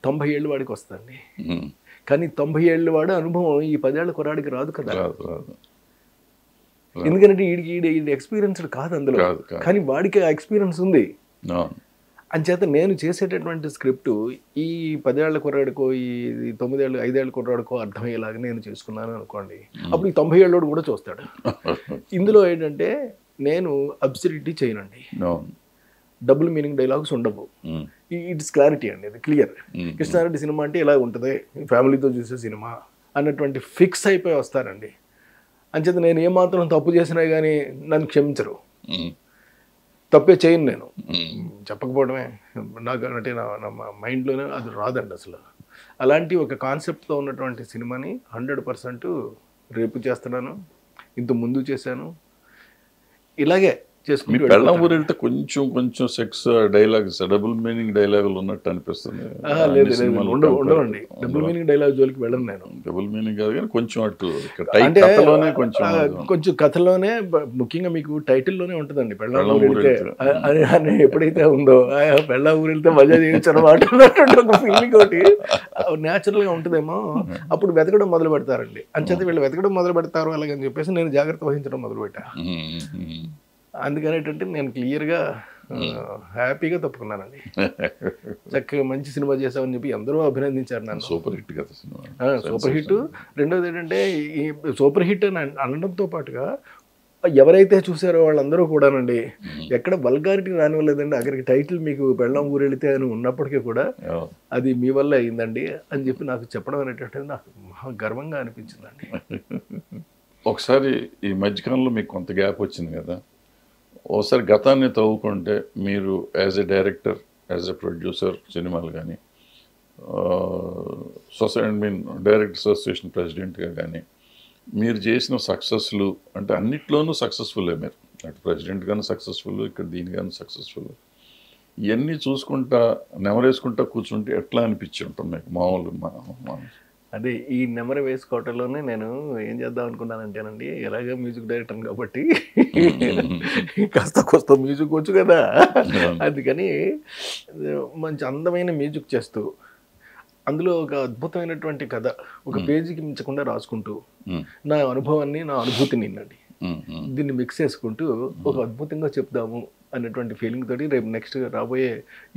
90 ఏళ్ళ వాడికి వస్తుంది. కానీ 90 ఏళ్ళ వాడు అనుభవం ఈ 10 ఏళ్ళ కుర్రాడికి రాదు కదా. ఎందుకంటే ఈడి ఎక్స్పీరియన్స్డ్ కాదు అందులో, కానీ వాడికి ఆ ఎక్స్పీరియన్స్ ఉంది. అంచేత నేను చేసేటటువంటి స్క్రిప్ట్ ఈ 10 ఏళ్ల కుర్రాడికో, ఈ 5 ఏళ్ల కుర్రాడికో అర్థమయ్యేలాగా నేను చేసుకున్నాను అనుకోండి, అప్పుడు ఈ 90 ఏళ్ళోడు కూడా చూస్తాడు. ఇందులో ఏంటంటే నేను అబ్సర్డిటీ చేయనండి, డబుల్ మీనింగ్ డైలాగ్స్ ఉండవు. ఇట్స్ క్లారిటీ అండి, అది క్లియర్. కృష్ణారెడ్డి సినిమా అంటే ఇలా ఉంటుంది, ఫ్యామిలీతో చూసే సినిమా అన్నటువంటి ఫిక్స్ అయిపోయి వస్తారండి. అంచేత నేను ఏమాత్రం తప్పు చేసినా కానీ నన్ను క్షమించరు. తప్పే చేయను నేను, చెప్పకపోవడమే నాకు అంటే నా మైండ్లోనే అది రాదండి అసలు. అలాంటి ఒక కాన్సెప్ట్తో ఉన్నటువంటి సినిమాని 100% రేపు చేస్తున్నాను, ఇంత ముందు చేశాను, ఇలాగే చేసుకుంటూ. పెళ్ళం ఊరు వెళ్తే కొంచెం సెక్స్ డైలాగ్స్, డబుల్ మీనింగ్ డైలాగులు ఉన్నట్టు అనిపిస్తుంది. లేదు ఉండవండి, డబుల్ మీనింగ్ డైలాగ్ జోలికి వెళ్ళను నేను. డబుల్ మీనింగ్ కాదు కానీ కొంచెం అటు అంటే కొంచెం కథలోనే, ముఖ్యంగా మీకు టైటిల్లోనే ఉంటుందండి పెళ్ళం ఊరు వెళ్తే అని. ఎప్పుడైతే ఉందో పెళ్ళం ఊరు వెళ్తే మజా చేయొచ్చన్నమాట ఒక ఫీలింగ్ ఒకటి న్యాచురల్గా ఉంటుందేమో, అప్పుడు వెతకడం మొదలు పెడతారండి. అంచేత వీళ్ళు వెతకడం మొదలు పెడతారు అలాగని చెప్పేసి నేను జాగ్రత్త వహించడం మొదలు పెట్టా. అందుకని ఏంటంటే నేను క్లియర్గా హ్యాపీగా తప్పుకున్నానండి. చక్కగా మంచి సినిమా చేసామని చెప్పి అందరూ అభినందించారు నన్ను. సూపర్ హిట్ కదా సినిమా, సూపర్ హిట్. రెండోది ఏంటంటే ఈ సూపర్ హిట్ అని అనడంతో పాటుగా ఎవరైతే చూసారో వాళ్ళందరూ కూడానండి ఎక్కడ వల్గారిటీ రానివ్వలేదండి. అక్కడికి టైటిల్ మీకు పెళ్ళం ఊరు వెళితే అని ఉన్నప్పటికీ కూడా అది మీ వల్ల అయిందండి అని చెప్పి నాకు చెప్పడం అనేటటువంటిది నాకు మహా గర్వంగా అనిపించిందండి. ఒకసారి ఈ మధ్యకాలంలో మీకు కొంత గ్యాప్ వచ్చింది కదా, ఒకసారి గతాన్ని తవ్వుకుంటే మీరు as a director, as a producer సినిమాలు కానీ, డైరెక్టర్ అసోసియేషన్ ప్రెసిడెంట్గా కానీ మీరు చేసిన సక్సెస్లు అంటే అన్నిట్లోనూ సక్సెస్ఫుల్లే మీరు. అటు ప్రెసిడెంట్ కానీ సక్సెస్ఫుల్, ఇక్కడ దీని కానీ సక్సెస్ఫుల్. ఇవన్నీ చూసుకుంటా నెమరేసుకుంటా కూర్చుంటే ఎట్లా అనిపించి ఉంటుంది మీకు మామూలు? అదే ఈ నెమరు వేసుకోవటంలోనే నేను ఏం చేద్దాం అనుకున్నానంటేనండి, ఎలాగ మ్యూజిక్ డైరెక్టర్ కాబట్టి కాస్త కొస్త మ్యూజిక్ వచ్చు కదా, అందుకని మంచి అందమైన మ్యూజిక్ చేస్తూ అందులో ఒక అద్భుతమైనటువంటి కథ ఒక పేజీకి మించకుండా రాసుకుంటూ నా అనుభవాన్ని నా అనుభూతిని అండి దీన్ని మిక్స్ చేసుకుంటూ ఒక అద్భుతంగా చెప్దాము అన్నటువంటి ఫీలింగ్ తోటి రేపు నెక్స్ట్ రాబోయే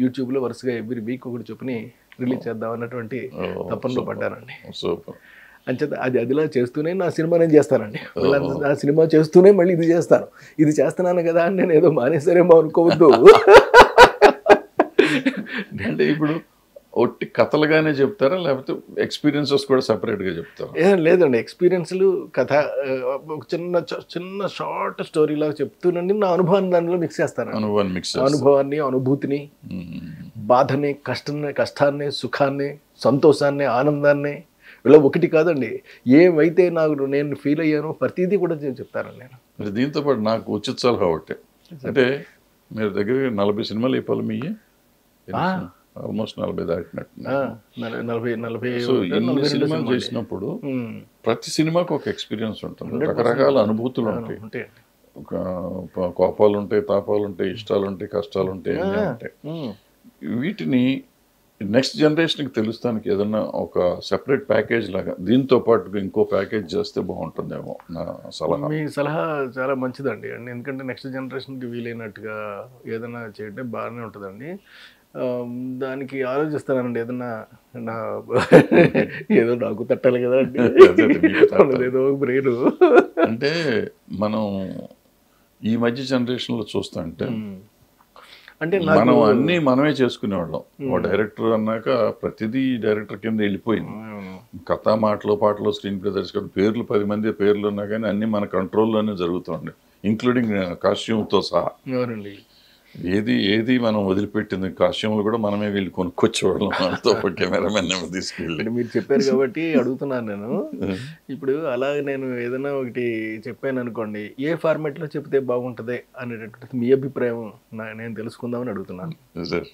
యూట్యూబ్లో వరుసగా ఎవ్రీ వీక్ ఒకటి చొప్పుని రిలీజ్ చేద్దాం అన్నటువంటి తపనలో పడ్డానండి. అంచేత అదిలా చేస్తూనే నా సినిమా నేను చేస్తానండి. ఆ సినిమా చేస్తూనే మళ్ళీ ఇది చేస్తాను. ఇది చేస్తున్నాను కదా అని నేను ఏదో మానేసరేమో అనుకోవద్దు. అంటే ఇప్పుడు ఒట్టి కథలుగానే చెప్తారా లేకపోతే ఎక్స్పీరియన్సెస్ కూడా సెపరేట్గా చెప్తారా? లేదండి, ఎక్స్పీరియన్స్లు కథ ఒక చిన్న షార్ట్ స్టోరీ లాగా చెప్తూనండి నా అనుభవాన్ని దానిలో మిక్స్ చేస్తాను. అనుభవాన్ని, అనుభూతిని, బాధని, కష్టాన్ని, సుఖాన్ని, సంతోషాన్ని, ఆనందాన్ని, ఇలా ఒకటి కాదండి, ఏమైతే నేను ఫీల్ అయ్యానో ప్రతిదీ కూడా చెప్తానండి నేను. మరి దీంతో పాటు నాకు ఉచిత సలహా ఒకటి, అంటే మీరు దగ్గర 40 సినిమాలు అయిపోవాలి మీ, ఆల్మోస్ట్ 40 దాటినట్టు. 40 సో ఇన్ని సినిమాలు చేసినప్పుడు ప్రతి సినిమాకి ఒక ఎక్స్పీరియన్స్ ఉంటుంది, రకరకాల అనుభూతులు ఉంటాయి, కోపాలు ఉంటాయి, తాపాలు ఉంటాయి, ఇష్టాలు ఉంటాయి, కష్టాలు ఉంటాయి, అన్నీ ఉంటాయి. వీటిని నెక్స్ట్ జనరేషన్కి తెలుస్తానికి ఏదన్నా ఒక సెపరేట్ ప్యాకేజ్ లాగా దీంతో పాటు ఇంకో ప్యాకేజ్ చేస్తే బాగుంటుందేమో నా సలహా. మీ సలహా చాలా మంచిదండి. ఎందుకంటే నెక్స్ట్ జనరేషన్కి వీలైనట్టుగా ఏదైనా చేయడం బాగానే ఉంటుందండి. దానికి ఆలోచిస్తానండి, ఏదన్నా ఏదో నాకు తట్టాలి కదా అండి, ఏదో బ్రెయిన్. అంటే మనం ఈ మధ్య జనరేషన్లో చూస్తుంటే అంటే మనం అన్నీ మనమే చేసుకునేవాళ్ళం. ఓ డైరెక్టర్ అన్నాక ప్రతిదీ డైరెక్టర్ కింద వెళ్ళిపోయింది. కథ, మాటలు, పాటలు, స్క్రీన్ ప్లే దర్శకుడు, పేర్లు 10 మంది పేర్లు ఉన్నా కానీ అన్నీ మన కంట్రోల్లోనే జరుగుతుంది, ఇంక్లూడింగ్ కాస్ట్యూమ్తో సహా. ఏది మనం వదిలిపెట్టింది, కాస్ట్యూమ్లు కూడా మనమే వెళ్ళి కొనుక్కొచ్చేవాళ్ళం, మనతో కెమెరామెన్ తీసుకెళ్ళి. మీరు చెప్పారు కాబట్టి అడుగుతున్నాను నేను. ఇప్పుడు అలా నేను ఏదైనా ఒకటి చెప్పాను అనుకోండి, ఏ ఫార్మాట్లో చెప్తే బాగుంటుంది అనేటటువంటి మీ అభిప్రాయం నేను తెలుసుకుందామని అడుగుతున్నాను. సార్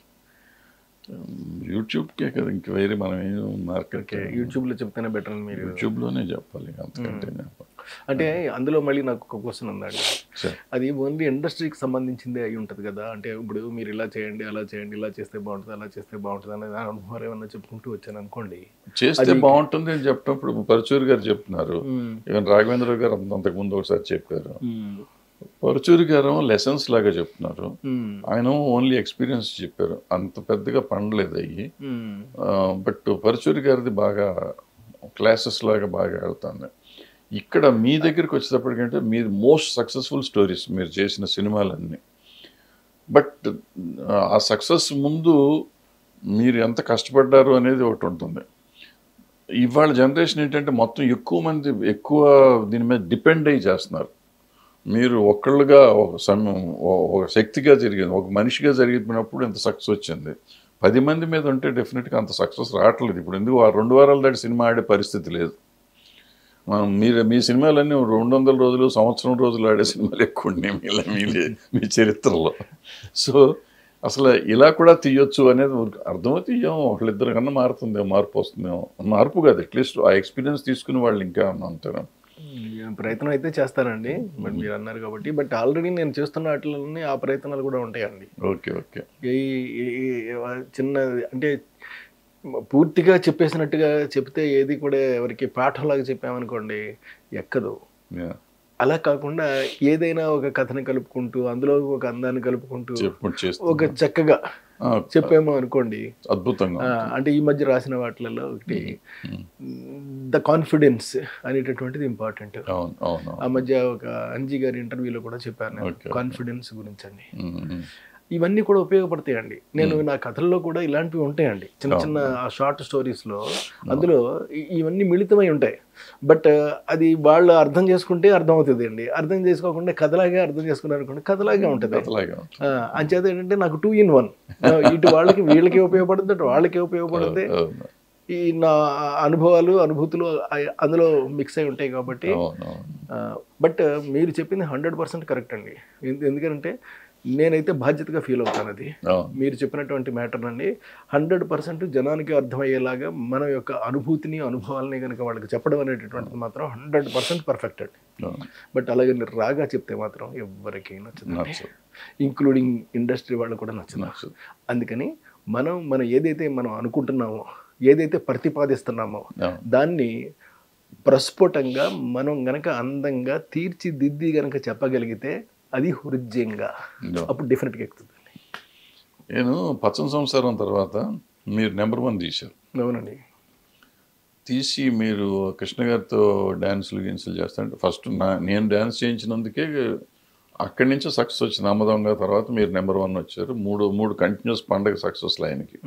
యూట్యూబ్కే కదా, ఇంక వేరే మనం ఏం మార్కెట్. యూట్యూబ్లో చెప్తేనే బెటర్ అని మీరు యూట్యూబ్లోనే చెప్పాలి, అంతకంటే. అంటే అందులో మళ్ళీ నాకు ఒక క్వశ్చన్ ఉందండి, అది ఓన్లీ ఇండస్ట్రీకి సంబంధించిందే అయి ఉంటుంది కదా. అంటే ఇప్పుడు మీరు ఇలా చేయండి, అలా చేయండి, ఇలా చేస్తే బాగుంటుంది, అలా చేస్తే బాగుంటుంది అనేది అనుభవం ఏమన్నా చెప్పుకుంటూ వచ్చాను అనుకోండి, చేస్తే బాగుంటుంది అని చెప్పినప్పుడు పరచూరి గారు చెప్తున్నారు, ఈవెన్ రాఘవేంద్ర గారు అంతకుముందు ఒకసారి చెప్పారు. పరచూరి గారు లెసన్స్ లాగా చెప్తున్నారు, ఆయన ఓన్లీ ఎక్స్పీరియన్స్ చెప్పారు, అంత పెద్దగా పండలేదు అయ్యి. బట్ పరచూరి గారిది బాగా క్లాసెస్ లాగా బాగా వెళ్తుంది. ఇక్కడ మీ దగ్గరికి వచ్చేటప్పటికంటే మీరు మోస్ట్ సక్సెస్ఫుల్ స్టోరీస్ మీరు చేసిన సినిమాలన్నీ. బట్ ఆ సక్సెస్ ముందు మీరు ఎంత కష్టపడ్డారు అనేది ఒకటి ఉంటుంది. ఇవాళ జనరేషన్ ఏంటంటే మొత్తం ఎక్కువ దీని మీద డిపెండ్ అయ్యి చేస్తున్నారు. మీరు ఒక్కళ్ళుగా ఒక శక్తిగా జరిగింది, ఒక మనిషిగా జరిగినప్పుడు ఎంత సక్సెస్ వచ్చింది. 10 మంది మీద ఉంటే డెఫినెట్గా అంత సక్సెస్ రావట్లేదు. ఇప్పుడు ఎందుకు 2 వారాల దాటి సినిమా ఆడే పరిస్థితి లేదు. మీ సినిమాలన్నీ 200 రోజులు, సంవత్సరం రోజులు ఆడే సినిమాలు ఎక్కువ ఉన్నాయి మీ చరిత్రలో. సో అసలు ఇలా కూడా తీయొచ్చు అనేది అర్థమవుతాయేమో, ఒకళ్ళిద్దరు కన్నా మారుతుందేమో, మార్పు వస్తుందేమో. మార్పు కాదు, అట్లీస్ట్ ఆ ఎక్స్పీరియన్స్ తీసుకునే వాళ్ళు ఇంకా అంతేనా. ప్రయత్నం అయితే చేస్తానండి, బట్ మీరు అన్నారు కాబట్టి. బట్ ఆల్రెడీ నేను చేస్తున్న వాటిలోనే ఆ ప్రయత్నాలు కూడా ఉంటాయండి. ఓకే. చిన్న అంటే పూర్తిగా చెప్పేసినట్టుగా చెప్తే ఏది కూడా ఎవరికి పాఠంలాగా చెప్పామనుకోండి ఎక్కదు. అలా కాకుండా ఏదైనా ఒక కథని కలుపుకుంటూ, అందులో ఒక అందాన్ని కలుపుకుంటూ ఒక చక్కగా చెప్పామో అనుకోండి, అద్భుతంగా. అంటే ఈ మధ్య రాసిన వాటిలలో ఒకటి ద కాన్ఫిడెన్స్ అనేటటువంటిది ఇంపార్టెంట్. ఆ మధ్య ఒక అంజీ గారి ఇంటర్వ్యూలో కూడా చెప్పాను కాన్ఫిడెన్స్ గురించి అండి. ఇవన్నీ కూడా ఉపయోగపడతాయండి. నేను నా కథల్లో కూడా ఇలాంటివి ఉంటాయండి, చిన్న షార్ట్ స్టోరీస్లో. అందులో ఇవన్నీ మిళితమై ఉంటాయి. బట్ అది వాళ్ళు అర్థం చేసుకుంటే అర్థం అవుతుంది అండి, అర్థం చేసుకోకుండా కథలాగే అర్థం చేసుకున్నారు అనుకోండి, కథలాగే ఉంటుంది. అంచేత ఏంటంటే నాకు 2 in 1, ఇటు వీళ్ళకి ఉపయోగపడుతుంది, అటు వాళ్ళకి ఉపయోగపడుతుంది. ఈ నా అనుభవాలు, అనుభూతులు అందులో మిక్స్ అయి ఉంటాయి కాబట్టి. బట్ మీరు చెప్పింది 100% కరెక్ట్ అండి. ఎందుకంటే నేనైతే బాధ్యతగా ఫీల్ అవుతాను. అది మీరు చెప్పినటువంటి మ్యాటర్ అండి 100% జనానికి అర్థమయ్యేలాగా మన యొక్క అనుభూతిని, అనుభవాలని కనుక వాళ్ళకి చెప్పడం అనేటటువంటిది మాత్రం 100% పర్ఫెక్ట్ అండి. బట్ అలాగే రాగా చెప్తే మాత్రం ఎవరికి నచ్చదు, ఇంక్లూడింగ్ ఇండస్ట్రీ వాళ్ళు కూడా నచ్చదు. అందుకని మనం ఏదైతే మనం అనుకుంటున్నామో ఏదైతే ప్రతిపాదిస్తున్నామో దాన్ని ప్రస్ఫుటంగా మనం గనక అందంగా తీర్చిదిద్ది గనక చెప్పగలిగితే అది హృదయంగా అప్పుడు డెఫినెట్గా ఎక్కుతుంది. నేను పచ్చని సంసారం తర్వాత మీరు నెంబర్ 1 తీశారు. అవునండి. తీసి మీరు కృష్ణ గారితో డ్యాన్సులు గిన్సులు చేస్తారంటే ఫస్ట్ నేను డ్యాన్స్ చేయించినందుకే అక్కడి నుంచి సక్సెస్ వచ్చింది. అమ్మదొంగ తర్వాత మీరు నెంబర్ 1 వచ్చారు. మూడు కంటిన్యూస్ పండగ సక్సెస్లు ఆయనకి.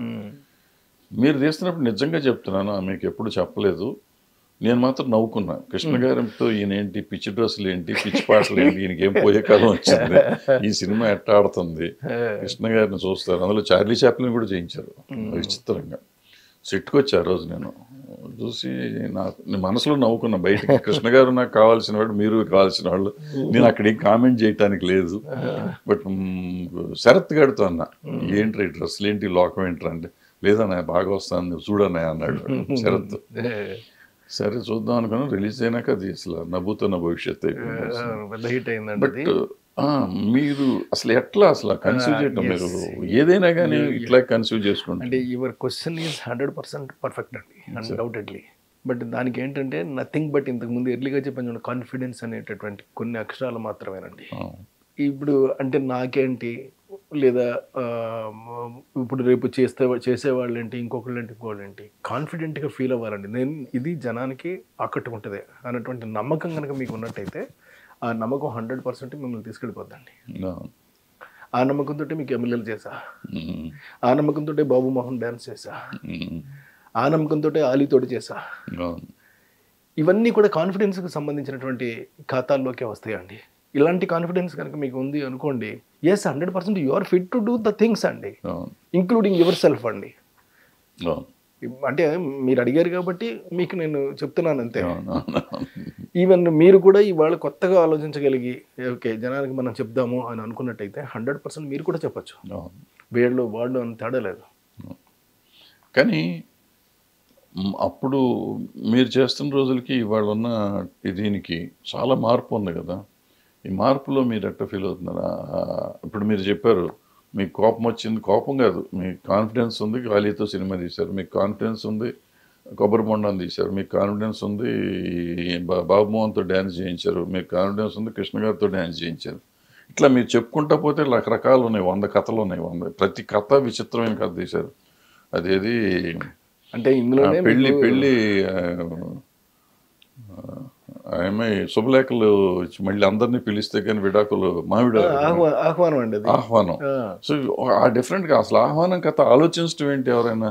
మీరు తీస్తున్నప్పుడు నిజంగా చెప్తున్నాను, మీకు ఎప్పుడు చెప్పలేదు, నేను మాత్రం నవ్వుకున్నా. కృష్ణ గారితో ఈయన ఏంటి పిచ్చి డ్రెస్సులు ఏంటి, పిచ్చి పాటలు ఏంటి, ఈయనకి ఏం పోయే కాలం వచ్చింది, ఈ సినిమా ఎట్లా ఆడుతుంది, కృష్ణ గారిని చూస్తారు. అందులో చార్లీ చాప్లిన్ కూడా చేయించారు విచిత్రంగా. సెట్కి వచ్చి ఆ రోజు నేను చూసి నేను మనసులో నవ్వుకున్నా. బయటకి కృష్ణ గారు నాకు కావాల్సిన వాడు, మీరు కావాల్సిన వాళ్ళు, నేను అక్కడ ఏం కామెంట్ చేయటానికి లేదు. బట్ శరత్ గారితో అన్నా, ఏంటి డ్రెస్సులు ఏంటి, లోకం ఏంటి అంటే, లేదన్నా బాగా వస్తాను చూడన్నా అన్నాడు శరత్. సరే చూద్దాం అనుకున్నా. రిలీజ్ అయినాక అది అసలు నవ్వుతున్న భవిష్యత్తు బట్ మీరు అసలు ఎట్లా అసలు కన్సీవ్ చేయటం, మీరు ఏదైనా కానీ ఇట్లా కన్సీవ్ చేసుకుంటారు అంటే యువర్ క్వశ్చన్ ఈజ్ 100% పర్ఫెక్ట్ అండి, అన్డౌటెడ్లీ. బట్ దానికి ఏంటంటే నథింగ్ బట్ ఇంతకుముందు ఎర్లీగా చెప్పాను కాన్ఫిడెన్స్ అనేటటువంటి కొన్ని అక్షరాలు మాత్రమేనండి. ఇప్పుడు అంటే నాకేంటి, లేదా ఇప్పుడు రేపు చేసేవాళ్ళు ఏంటి, ఇంకొకళ్ళు ఏంటి, ఇంకోళ్ళు ఏంటి, కాన్ఫిడెంట్గా ఫీల్ అవ్వాలండి. నేను ఇది జనానికి ఆకట్టుకుంటుంది అన్నటువంటి నమ్మకం కనుక మీకు ఉన్నట్టయితే ఆ నమ్మకం 100% మిమ్మల్ని తీసుకెళ్ళిపోద్దండి. ఆ నమ్మకంతో మీకు ఎమ్మెల్యేలు చేసా, ఆ నమ్మకంతో బాబు మోహన్ డ్యాన్స్ చేసా, ఆ నమ్మకంతో ఆలీతోటి చేసా. ఇవన్నీ కూడా కాన్ఫిడెన్స్కి సంబంధించినటువంటి ఖాతాల్లోకే వస్తాయండి. ఇలాంటి కాన్ఫిడెన్స్ కనుక మీకు ఉంది అనుకోండి, yes 100% you are fit to do the things అండి, ఇంక్లూడింగ్ యువర్ సెల్ఫ్ అండి. అంటే మీరు అడిగారు కాబట్టి మీకు నేను చెప్తున్నాను అంతే. ఈవెన్ మీరు కూడా ఇవాళ కొత్తగా ఆలోచించగలిగి ఓకే జనానికి మనం చెప్దాము అని అనుకున్నట్టయితే 100% మీరు కూడా చెప్పచ్చు. వీళ్ళు వాళ్ళు అని తేడా లేదు. కానీ అప్పుడు మీరు చేస్తున్న రోజులకి ఇవాళ ఉన్న దీనికి చాలా మార్పు ఉంది కదా. ఈ మార్పులో మీరు ఎట్లా ఫీల్ అవుతున్నారా? ఇప్పుడు మీరు చెప్పారు మీకు కోపం వచ్చింది, కోపం కాదు, మీకు కాన్ఫిడెన్స్ ఉంది, గాలితో సినిమా తీశారు, మీకు కాన్ఫిడెన్స్ ఉంది, కొబ్బరి బొండాన్ని తీశారు, మీకు కాన్ఫిడెన్స్ ఉంది, బాబు మోహన్తో డ్యాన్స్ చేయించారు, మీకు కాన్ఫిడెన్స్ ఉంది, కృష్ణ గారితో డ్యాన్స్ చేయించారు. ఇట్లా మీరు చెప్పుకుంటా పోతే రకరకాలు ఉన్నాయి, 100 కథలు ఉన్నాయి, 100 ప్రతి కథ విచిత్రమైన కథ తీశారు. అదేది అంటే ఇందులో పెళ్ళి ఆమె శుభలేఖలు మళ్ళీ అందరినీ పిలిస్తే కానీ విడాకులు మావిడ ఆహ్వానం అండి, ఆహ్వానం. సో ఆ డిఫరెంట్గా అసలు ఆహ్వానం కథ ఆలోచించడం ఏంటి ఎవరైనా,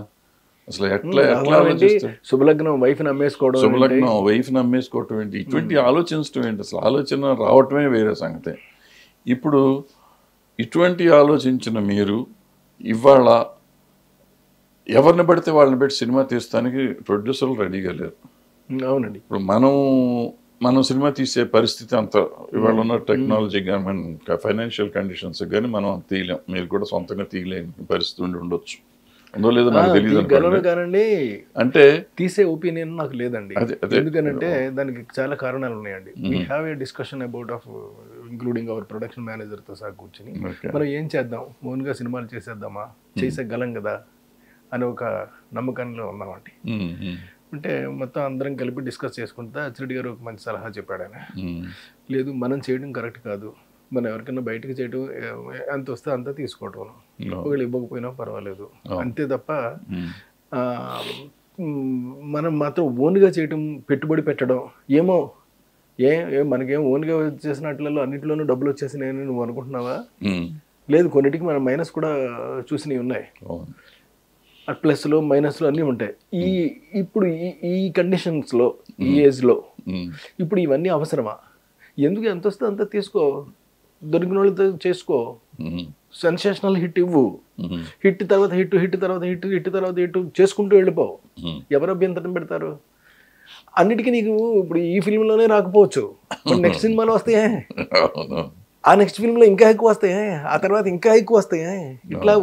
అసలు ఎట్లా ఆలోచిస్తారు? శుభలగ్నం వైఫ్ని అమ్మేసుకోవడం, శుభలగ్నం వైఫ్ని అమ్మేసుకోవటం ఏంటి, ఇటువంటి ఆలోచించడం ఏంటి, అసలు ఆలోచన రావటమే వేరే సంగతి. ఇప్పుడు ఇటువంటి ఆలోచించిన మీరు ఇవాళ ఎవరిని పడితే వాళ్ళని పెట్టి సినిమా తీస్తానికి ప్రొడ్యూసర్లు రెడీగా లేరు. అవునండి. ఇప్పుడు మనం సినిమా తీసే పరిస్థితి అంత ఇవాళ ఉన్న టెక్నాలజీ కానీ మన ఫైనాన్షియల్ కండిషన్స్ కానీ మనం తీయలేం. మీరు కూడా సొంతంగా తీయలేని పరిస్థితి ఉండొచ్చు, ఉందో లేదో నాకు తెలియదు కానండి. అంటే తీసే ఒపీనియన్ నాకు లేదండి. ఎందుకనంటే దానికి చాలా కారణాలు ఉన్నాయండి. We have a discussion about of including our production మేనేజర్తో సహా కూర్చుని మనం ఏం చేద్దాం, ఓన్గా సినిమాలు చేసేద్దామా, చేసేగలం కదా అని ఒక నమ్మకంలో ఉన్నామండి. అంటే మొత్తం అందరం కలిపి డిస్కస్ చేసుకుంటా అచ్చిరెడ్డి గారు ఒక మంచి సలహా చెప్పాడు. ఆయన లేదు మనం చేయడం కరెక్ట్ కాదు, మనం ఎవరికైనా బయటకు చేయడం ఎంత వస్తే అంతా తీసుకోవటం, ఒకళ్ళు ఇవ్వకపోయినా పర్వాలేదు అంతే తప్ప మనం మాత్రం ఓన్గా చేయటం, పెట్టుబడి పెట్టడం ఏమో మనకేం ఓన్గా చేసినట్లలో అన్నింటిలోనూ డబ్బులు వచ్చేసినాయని నువ్వు అనుకుంటున్నావా? లేదు, కొన్నిటికి మన మైనస్ కూడా చూసినవి ఉన్నాయి, ప్లస్లు మైనస్లు అన్నీ ఉంటాయి. ఇప్పుడు ఈ కండిషన్స్లో, ఈ ఏజ్లో ఇప్పుడు ఇవన్నీ అవసరమా? ఎందుకు ఎంత వస్తే అంత తీసుకో, దొరికిన వాళ్ళతో చేసుకో, సెన్సేషనల్ హిట్ ఇవ్వు, హిట్ తర్వాత హిట్, హిట్ తర్వాత హిట్, హిట్ తర్వాత హిట్ చేసుకుంటూ వెళ్ళిపోవు. ఎవరు అభ్యంతరం పెడతారు? అన్నిటికీ నీకు ఇప్పుడు ఈ ఫిల్మ్లోనే రాకపోవచ్చు, నెక్స్ట్ సినిమాలో వస్తాయే, ఆ నెక్స్ట్ ఫిల్మ్లో ఇంకా ఎక్కువ వస్తాయి, ఆ తర్వాత ఇంకా ఎక్కువ వస్తాయి, ఇట్లా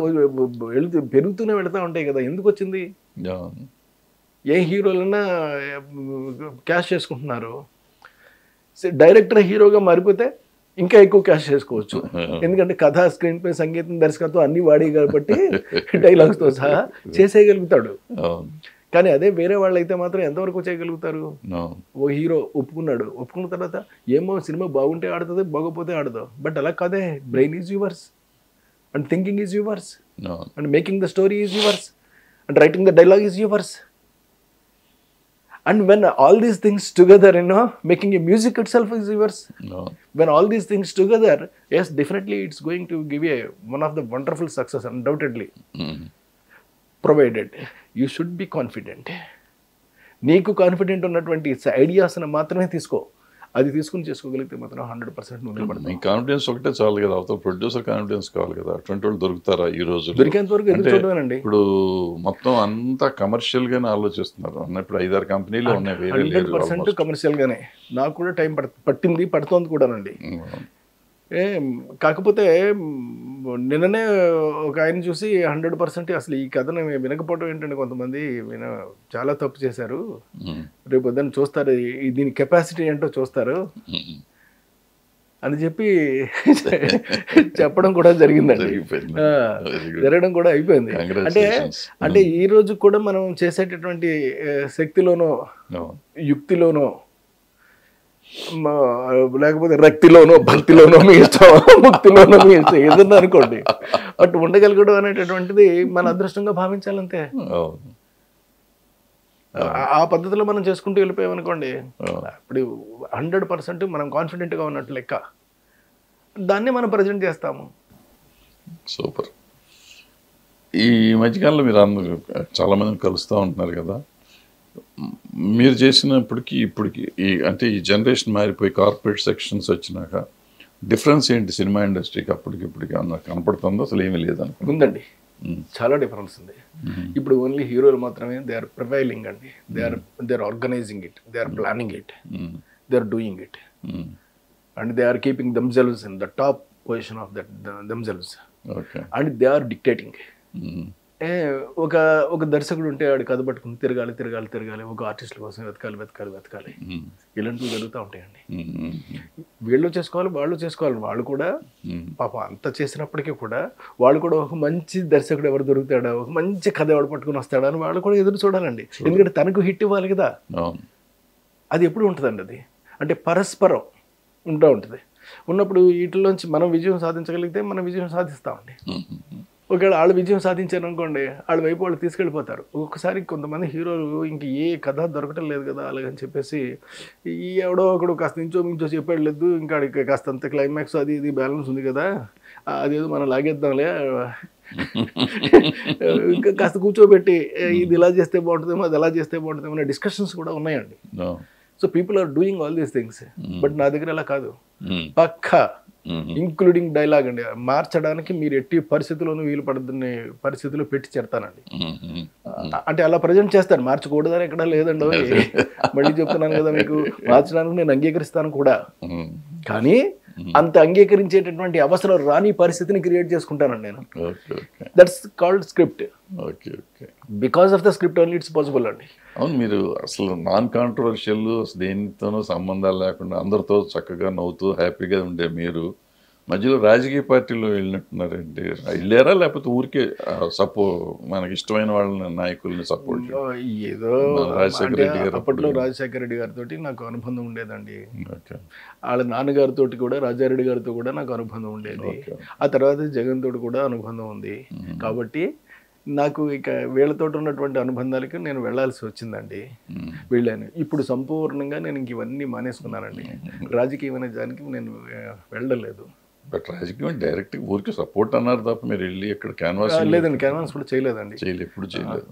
పెరుగుతూనే వెళుతూ ఉంటాయి కదా. ఎందుకు వచ్చింది? ఏ హీరోలన్నా క్యాష్ చేసుకుంటున్నారు, డైరెక్టర్ హీరోగా మారిపోతే ఇంకా ఎక్కువ క్యాష్ చేసుకోవచ్చు. ఎందుకంటే కథ, స్క్రీన్ ప్లే, సంగీతం, దర్శకత్వం అన్నీ వాడి కాబట్టి డైలాగ్స్తో సహా చేసేయగలుగుతాడు. కానీ అదే వేరే వాళ్ళు అయితే మాత్రం ఎంతవరకు చేయగలుగుతారు? No. ఓ హీరో ఒప్పుకున్నాడు, ఒప్పుకున్న తర్వాత ఏమో సినిమా బాగుంటే ఆడుతుంది, బాగోపోతే ఆడదు. బట్ అలా కాదే, brain is yours and thinking is yours No. And making the story is yours and writing the dialogue is yours. And when all these things together, making a music itself is yours. No. When all these things together, yes, definitely it's going to give you one of the wonderful success, undoubtedly. Provided you should be confident. నీకు కాన్ఫిడెంట్ ఉన్నటువంటి ఐడియాస్ని మాత్రమే తీసుకో. అది తీసుకుని చేసుకోగలిగితే మాత్రం 100% నువ్వు నిలబడతావు. మీ కాన్ఫిడెన్స్ ఒకటే చాలు కదా, అవతల ప్రొడ్యూసర్ కాన్ఫిడెన్స్ కావాలి కదా. అటువంటి వాళ్ళు దొరుకుతారా ఈ రోజు? దొరికేంత వరకు ఎదురు చూడమేనండి. ఇప్పుడు మొత్తం అంతా కమర్షియల్ గానే ఆలోచిస్తున్నారు. ఇప్పుడు 5-6 కంపెనీలు ఉన్నాయి, వేరే 100% కమర్షియల్ గానే. నాకు కూడా టైం పట్టింది, పడుతోంది కూడానండి. కాకపోతే నిన్ననే ఒక ఆయన చూసి 100% అసలు ఈ కథను వినకపోవడం ఏంటంటే, కొంతమంది చాలా తప్పు చేశారు, రేపు పొద్దున్న చూస్తారు, దీని కెపాసిటీ ఏంటో చూస్తారు అని చెప్పి చెప్పడం కూడా జరిగిందండి. జరగడం కూడా అయిపోయింది. అంటే ఈ రోజు కూడా మనం చేసేటటువంటి శక్తిలోనో యుక్తిలోనో లేకపోతే రక్తిలోనో భక్తిలోనో మీ ఇష్టం, ముక్తిలోనో మీ ఇష్టం, ఏదన్నా అనుకోండి, బట్ ఉండగలగడం అనేటటువంటిది మన అదృష్టంగా భావించాలంతే. ఆ పద్ధతిలో మనం చేసుకుంటూ వెళ్ళిపోయామనుకోండి, ఇప్పుడు 100% మనం కాన్ఫిడెంట్గా ఉన్నట్టు లెక్క. దాన్ని మనం ప్రజెంట్ చేస్తాము. సూపర్. ఈ మధ్యకాలంలో మీరు అందరూ చాలా మంది కలుస్తూ ఉంటున్నారు కదా, మీరు చేసినప్పటికీ ఇప్పటికి అంటే ఈ జనరేషన్ మారిపోయి కార్పొరేట్ సెక్షన్స్ వచ్చినాక డిఫరెన్స్ ఏంటి సినిమా ఇండస్ట్రీకి అప్పటికి ఇప్పటికి అన్న కనపడుతుందో? అసలు ఏమీ లేదనుకో. ఉందండి, చాలా డిఫరెన్స్ ఉంది. ఇప్పుడు ఓన్లీ హీరోలు మాత్రమే దే ఆర్ ప్రివైలింగ్ అండి. They are organising it, they are planning it, they are doing it, and they are keeping themselves in the top position of that themselves, and they are dictating. ఒక దర్శకుడు ఉంటే ఆడు కథ పట్టుకుని తిరగాలి, ఒక ఆర్టిస్టుల కోసం వెతకాలి, ఇలాంటివి జరుగుతూ ఉంటాయండి. వీళ్ళు చేసుకోవాలి, వాళ్ళు కూడా పాపం అంత చేసినప్పటికీ కూడా వాళ్ళు కూడా ఒక మంచి దర్శకుడు ఎవరు దొరుకుతాడా, ఒక మంచి కథ ఎవరు పట్టుకుని వస్తాడా అని వాళ్ళు కూడా ఎదురు చూడాలండి. ఎందుకంటే తనకు హిట్ ఇవ్వాలి కదా. అది ఎప్పుడు ఉంటుందండి, అది అంటే పరస్పరం ఉంటుంది. ఉన్నప్పుడు వీటిలోంచి మనం విజయం సాధించగలిగితే మనం విజయం సాధిస్తామండి. ఒకవేళ వాళ్ళు విజయం సాధించారు అనుకోండి, వాళ్ళ వైపు వాళ్ళు తీసుకెళ్ళిపోతారు. ఒక్కొక్కసారి కొంతమంది హీరోలు ఇంక ఏ కథ దొరకటం లేదు కదా అలాగని చెప్పేసి ఈ ఎవడో ఒకడు కాస్త మించో చెప్పాడు లేదు, ఇంకా కాస్త అంత క్లైమాక్స్ అది ఇది బ్యాలెన్స్ ఉంది కదా, అదేదో మనం లాగేద్దాంలే, ఇంకా కాస్త కూర్చోబెట్టి ఇది ఇలా చేస్తే బాగుంటుందేమో, అది ఎలా చేస్తే బాగుంటుందేమో అనే డిస్కషన్స్ కూడా ఉన్నాయండి. So people are doing all these things. But నా దగ్గర అలా కాదు, పక్కా ఇంక్లూడింగ్ డైలాగ్ అండి. మార్చడానికి మీరు ఎట్టి పరిస్థితుల్లోనూ వీలు పడుతున్న పరిస్థితుల్లో పెట్టి చేస్తానండి. అంటే అలా ప్రజెంట్ చేస్తాను, మార్చకూడదని ఎక్కడా లేదండి. మళ్ళీ చెప్తున్నాను కదా మీకు, మార్చడానికి నేను అంగీకరిస్తాను కూడా, కానీ అంత అంగీకరించేటటువంటి అవసరం రాని పరిస్థితిని క్రియేట్ చేసుకుంటానండి నేను. That's called script. Because of the script only it's possible అండి. అవును, మీరు అసలు నాన్ కాంట్రవర్షియల్, దేనితోనూ సంబంధాలు లేకుండా అందరితో చక్కగా నవ్వుతూ హ్యాపీగా ఉండే మీరు మధ్యలో రాజకీయ పార్టీలో వెళ్ళినట్టున్నారండి. వెళ్ళారా లేకపోతే ఊరికే మనకి ఇష్టమైన వాళ్ళని నాయకుల్ని సపోర్ట్? ఏదో రాజశేఖర రెడ్డి గారు, అప్పట్లో రాజశేఖర రెడ్డి గారితో నాకు అనుబంధం ఉండేదండి. వాళ్ళ నాన్నగారితో కూడా, రాజారెడ్డి గారితో కూడా నాకు అనుబంధం ఉండేది. ఆ తర్వాత జగన్ తోటి కూడా అనుబంధం ఉంది. కాబట్టి నాకు ఇక వీళ్ళతో ఉన్నటువంటి అనుబంధాలకి నేను వెళ్లాల్సి వచ్చిందండి. వెళ్ళాను. ఇప్పుడు సంపూర్ణంగా నేను ఇంక ఇవన్నీ మానేసుకున్నానండి. రాజకీయమైన దానికి నేను వెళ్ళలేదు. బట్ రాజకీయం డైరెక్ట్ ఊరికి సపోర్ట్ అన్నారు తప్ప మీరు వెళ్ళి ఇక్కడ క్యాన్వాస్ లేదండి. క్యాన్వాస్ కూడా చేయలేదండి. ఎప్పుడు చేయలేదు.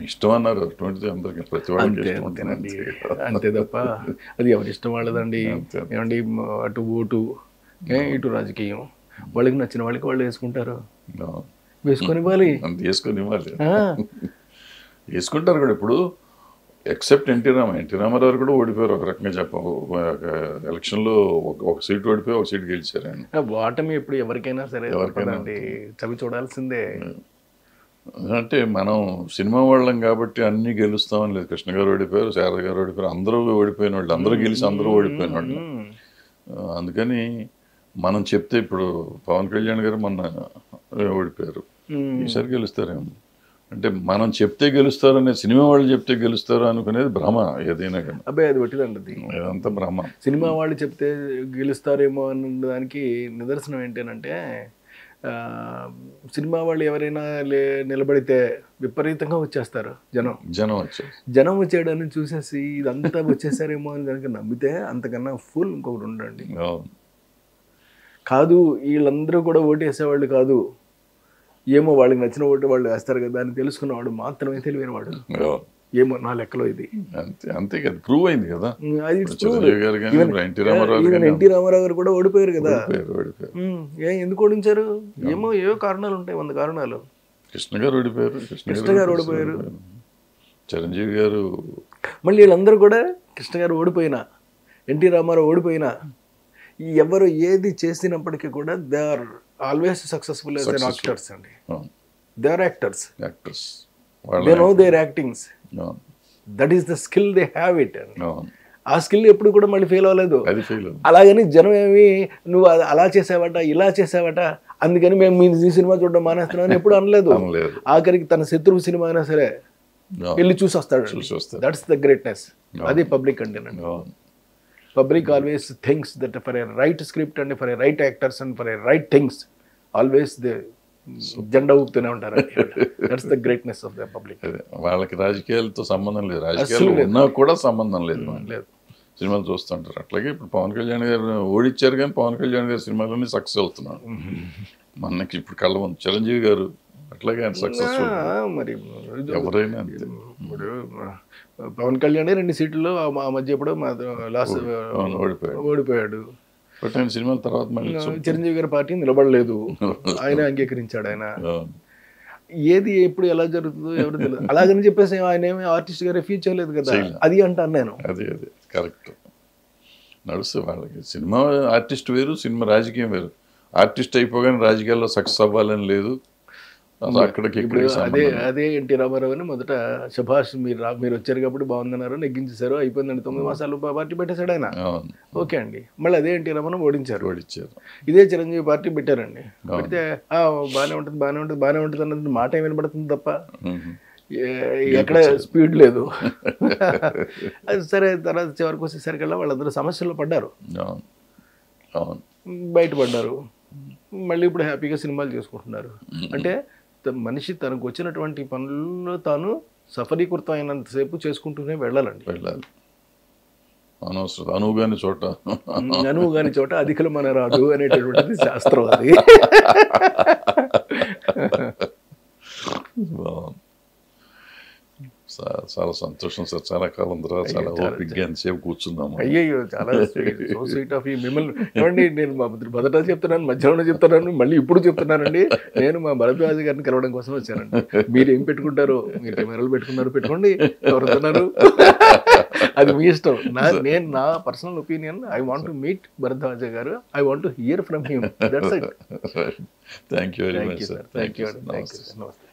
ఇష్టం అన్నారు అటువంటిది అందరికి, ప్రతి వాళ్ళకి అంతే తప్ప అది ఎవరి ఇష్టం వాళ్ళదండి. ఏమండి, అటు ఓటు ఇటు రాజకీయం, వాళ్ళకి నచ్చిన వాళ్ళకి వాళ్ళు వేసుకుంటారు, వేసుకొని ఇవ్వాలి, వేసుకుంటారు కూడా. ఇప్పుడు ఎక్సెప్ట్ ఎన్టీ రామారావు కూడా ఓడిపోయారు ఒక రకంగా ఎలక్షన్లో. ఒక సీట్ ఓడిపోయి ఒక సీట్ గెలిచారు ఆయన. ఓటమి ఇప్పుడు ఎవరికైనా సరే చవి చూడాల్సిందే. అంటే మనం సినిమా వాళ్ళం కాబట్టి అన్ని గెలుస్తామని లేదు. కృష్ణ గారు ఓడిపోయారు, శారద గారు ఓడిపోయారు, అందరూ ఓడిపోయిన వాళ్ళు, అందరూ గెలిచి అందరూ ఓడిపోయిన వాళ్ళు. అందుకని మనం చెప్తే ఇప్పుడు పవన్ కళ్యాణ్ గారు మొన్న ఓడిపోయారు, ఈసారి గెలుస్తారేమో. అంటే మనం చెప్తే గెలుస్తారు అనే సినిమా వాళ్ళు చెప్తే గెలుస్తారు అనుకునేది భ్రమ ఏదైనా కానీ. అబ్బాయి అది పెట్టిదండి అది. అదంతా భ్రమ. సినిమా వాళ్ళు చెప్తే గెలుస్తారేమో అన్న దానికి నిదర్శనం ఏంటంటే సినిమా వాళ్ళు ఎవరైనా నిలబడితే విపరీతంగా వచ్చేస్తారు జనం వచ్చేయడాన్ని చూసేసి ఇదంతా వచ్చేసారేమో అని కనుక నమ్మితే అంతకన్నా ఫుల్ ఇంకొకటి ఉండండి. కాదు వీళ్ళందరూ కూడా ఓటు వేసేవాళ్ళు కాదు, ఏమో వాళ్ళకి నచ్చిన ఓటు వాళ్ళు వేస్తారు కదా అని తెలుసుకున్నవాడు మాత్రమే తెలివైన వాడు. ఏమో నా లెక్కలో ఇది అంతే కదా, ప్రూవ్ అయింది కదా. ఎన్టీ రామారావు గారు కూడా ఓడిపోయారు కదా. ఎందుకు ఓడించారు? ఏమో ఏవో కారణాలు ఉంటాయి, 100 కారణాలు. కృష్ణ గారు ఓడిపోయారు, చిరంజీవి గారు. మళ్ళీ వీళ్ళందరూ కూడా కృష్ణ గారు ఓడిపోయినా, ఎన్టీ రామారావు ఓడిపోయినా, ఎవరు ఏది చేసినప్పటికీ కూడా they are always successful as actors అండి. They are actors. They know their actings. That is the skill they have it. ఆ స్కిల్ ఎప్పుడు కూడా మళ్ళీ ఫెయిల్ అవ్వలేదు. అలాగని జనం ఏమి నువ్వు అలా చేసావట ఇలా చేసావట అందుకని మేము మీ సినిమా చూడడం మానేస్తున్నామని ఎప్పుడు అనలేదు. ఆఖరికి తన శత్రువు సినిమా అయినా సరే వెళ్ళి చూసి వస్తాడు. That's the greatness. అది పబ్లిక్ అంటేనండి. Public always thinks that for a right script and for a right actors and for a right things always they జెండా ఊపుతూనే ఉంటారు. That's the greatness of the public. వాళ్ళకి రాజకీయాలతో సంబంధం లేదు, రాజకీయాలు ఉన్నా కూడా సంబంధం లేదు. సినిమాలు చూస్తుంటారు. అట్లాగే ఇప్పుడు పవన్ కళ్యాణ్ గారు ఓడిచ్చారు కానీ పవన్ కళ్యాణ్ గారు సినిమాలోనే సక్సెస్ అవుతున్నాడు. మనకి ఇప్పుడు కళ్ళ ముందు చిరంజీవి గారు అట్లాగే సక్సెస్ఫుల్. మరి ఎవరైనా అంతే. ఇప్పుడు పవన్ కళ్యాణ్ 2 సీట్లలో ఆ మధ్య ఎప్పుడో లాస్ట్ ఓడిపోయాడు. సినిమాల తర్వాత మళ్ళీ చిరంజీవి గారి పార్టీ నిలబడలేదు, ఆయన అంగీకరించాడు. ఆయన ఏది ఎప్పుడు ఎలా జరుగుతుందో ఎవరు తెలియదు. అలాగని చెప్పేసి ఆయన ఏమి ఆర్టిస్ట్ గా రిఫ్యూజ్ చేయలేదు కదా. అది అంటాను నేను. అదే కరెక్ట్ నడుస్తుంది వాళ్ళకి. సినిమా ఆర్టిస్ట్ వేరు, సినిమా రాజకీయం వేరు. ఆర్టిస్ట్ అయిపోగానే రాజకీయాల్లో సక్సెస్ అవ్వాలని లేదు. అదే ఎన్టీ రామారావు అని మొదట శభాష్ మీరు వచ్చారు కాబట్టి బాగుందన్నారు, నెగ్గించేశారు, అయిపోయిందండి 9 మాసాలు పార్టీ పెట్టేశాడు ఆయన. ఓకే అండి. మళ్ళీ అదే ఎన్టీ రామారావు ఓడించారు. ఇదే చిరంజీవి పార్టీ పెట్టారండి. పెడితే బాగానే ఉంటుంది అన్నది మాట ఏం వినబడుతుంది తప్ప ఎక్కడ స్పీడ్ లేదు. అది సరే. తర్వాత చివరికి వచ్చేసరికల్లా వాళ్ళందరూ సమస్యల్లో పడ్డారు, బయటపడ్డారు. మళ్ళీ ఇప్పుడు హ్యాపీగా సినిమాలు చేసుకుంటున్నారు. అంటే మనిషి తనకు వచ్చినటువంటి పనుల్లో తాను సఫలీకృతం అయినంతసేపు చేసుకుంటూనే వెళ్ళాలి. అనువుగాని చోట అధికలు మన రాదు అనేటటువంటిది శాస్త్రం. అది చాలా సంతోషం సార్. చాలా కాలం తర్వాత చాలా ఓపికగా ఎంతసేపు కూర్చున్నాము. అయ్యో చాలా స్వీట్ ఆఫ్ యూ. మిమ్మల్ని ఏమండి నేను మొదట చెప్తున్నాను, మధ్యాహ్నం చెప్తున్నాను, మళ్ళీ ఇప్పుడు చెప్తున్నానండి. నేను మా భరద్వాజ గారిని కలవడం కోసం వచ్చానండి. మీరు ఏం పెట్టుకుంటారో, మీరు కెమెరాలు పెట్టుకోండి, ఎవరుతున్నారు అది మీ ఇష్టం. నేను నా personal opinion, I want to meet Bharadwaj గారు, I want to hear from him. That's it. Thank you very much sir. Thank you. నమస్తే.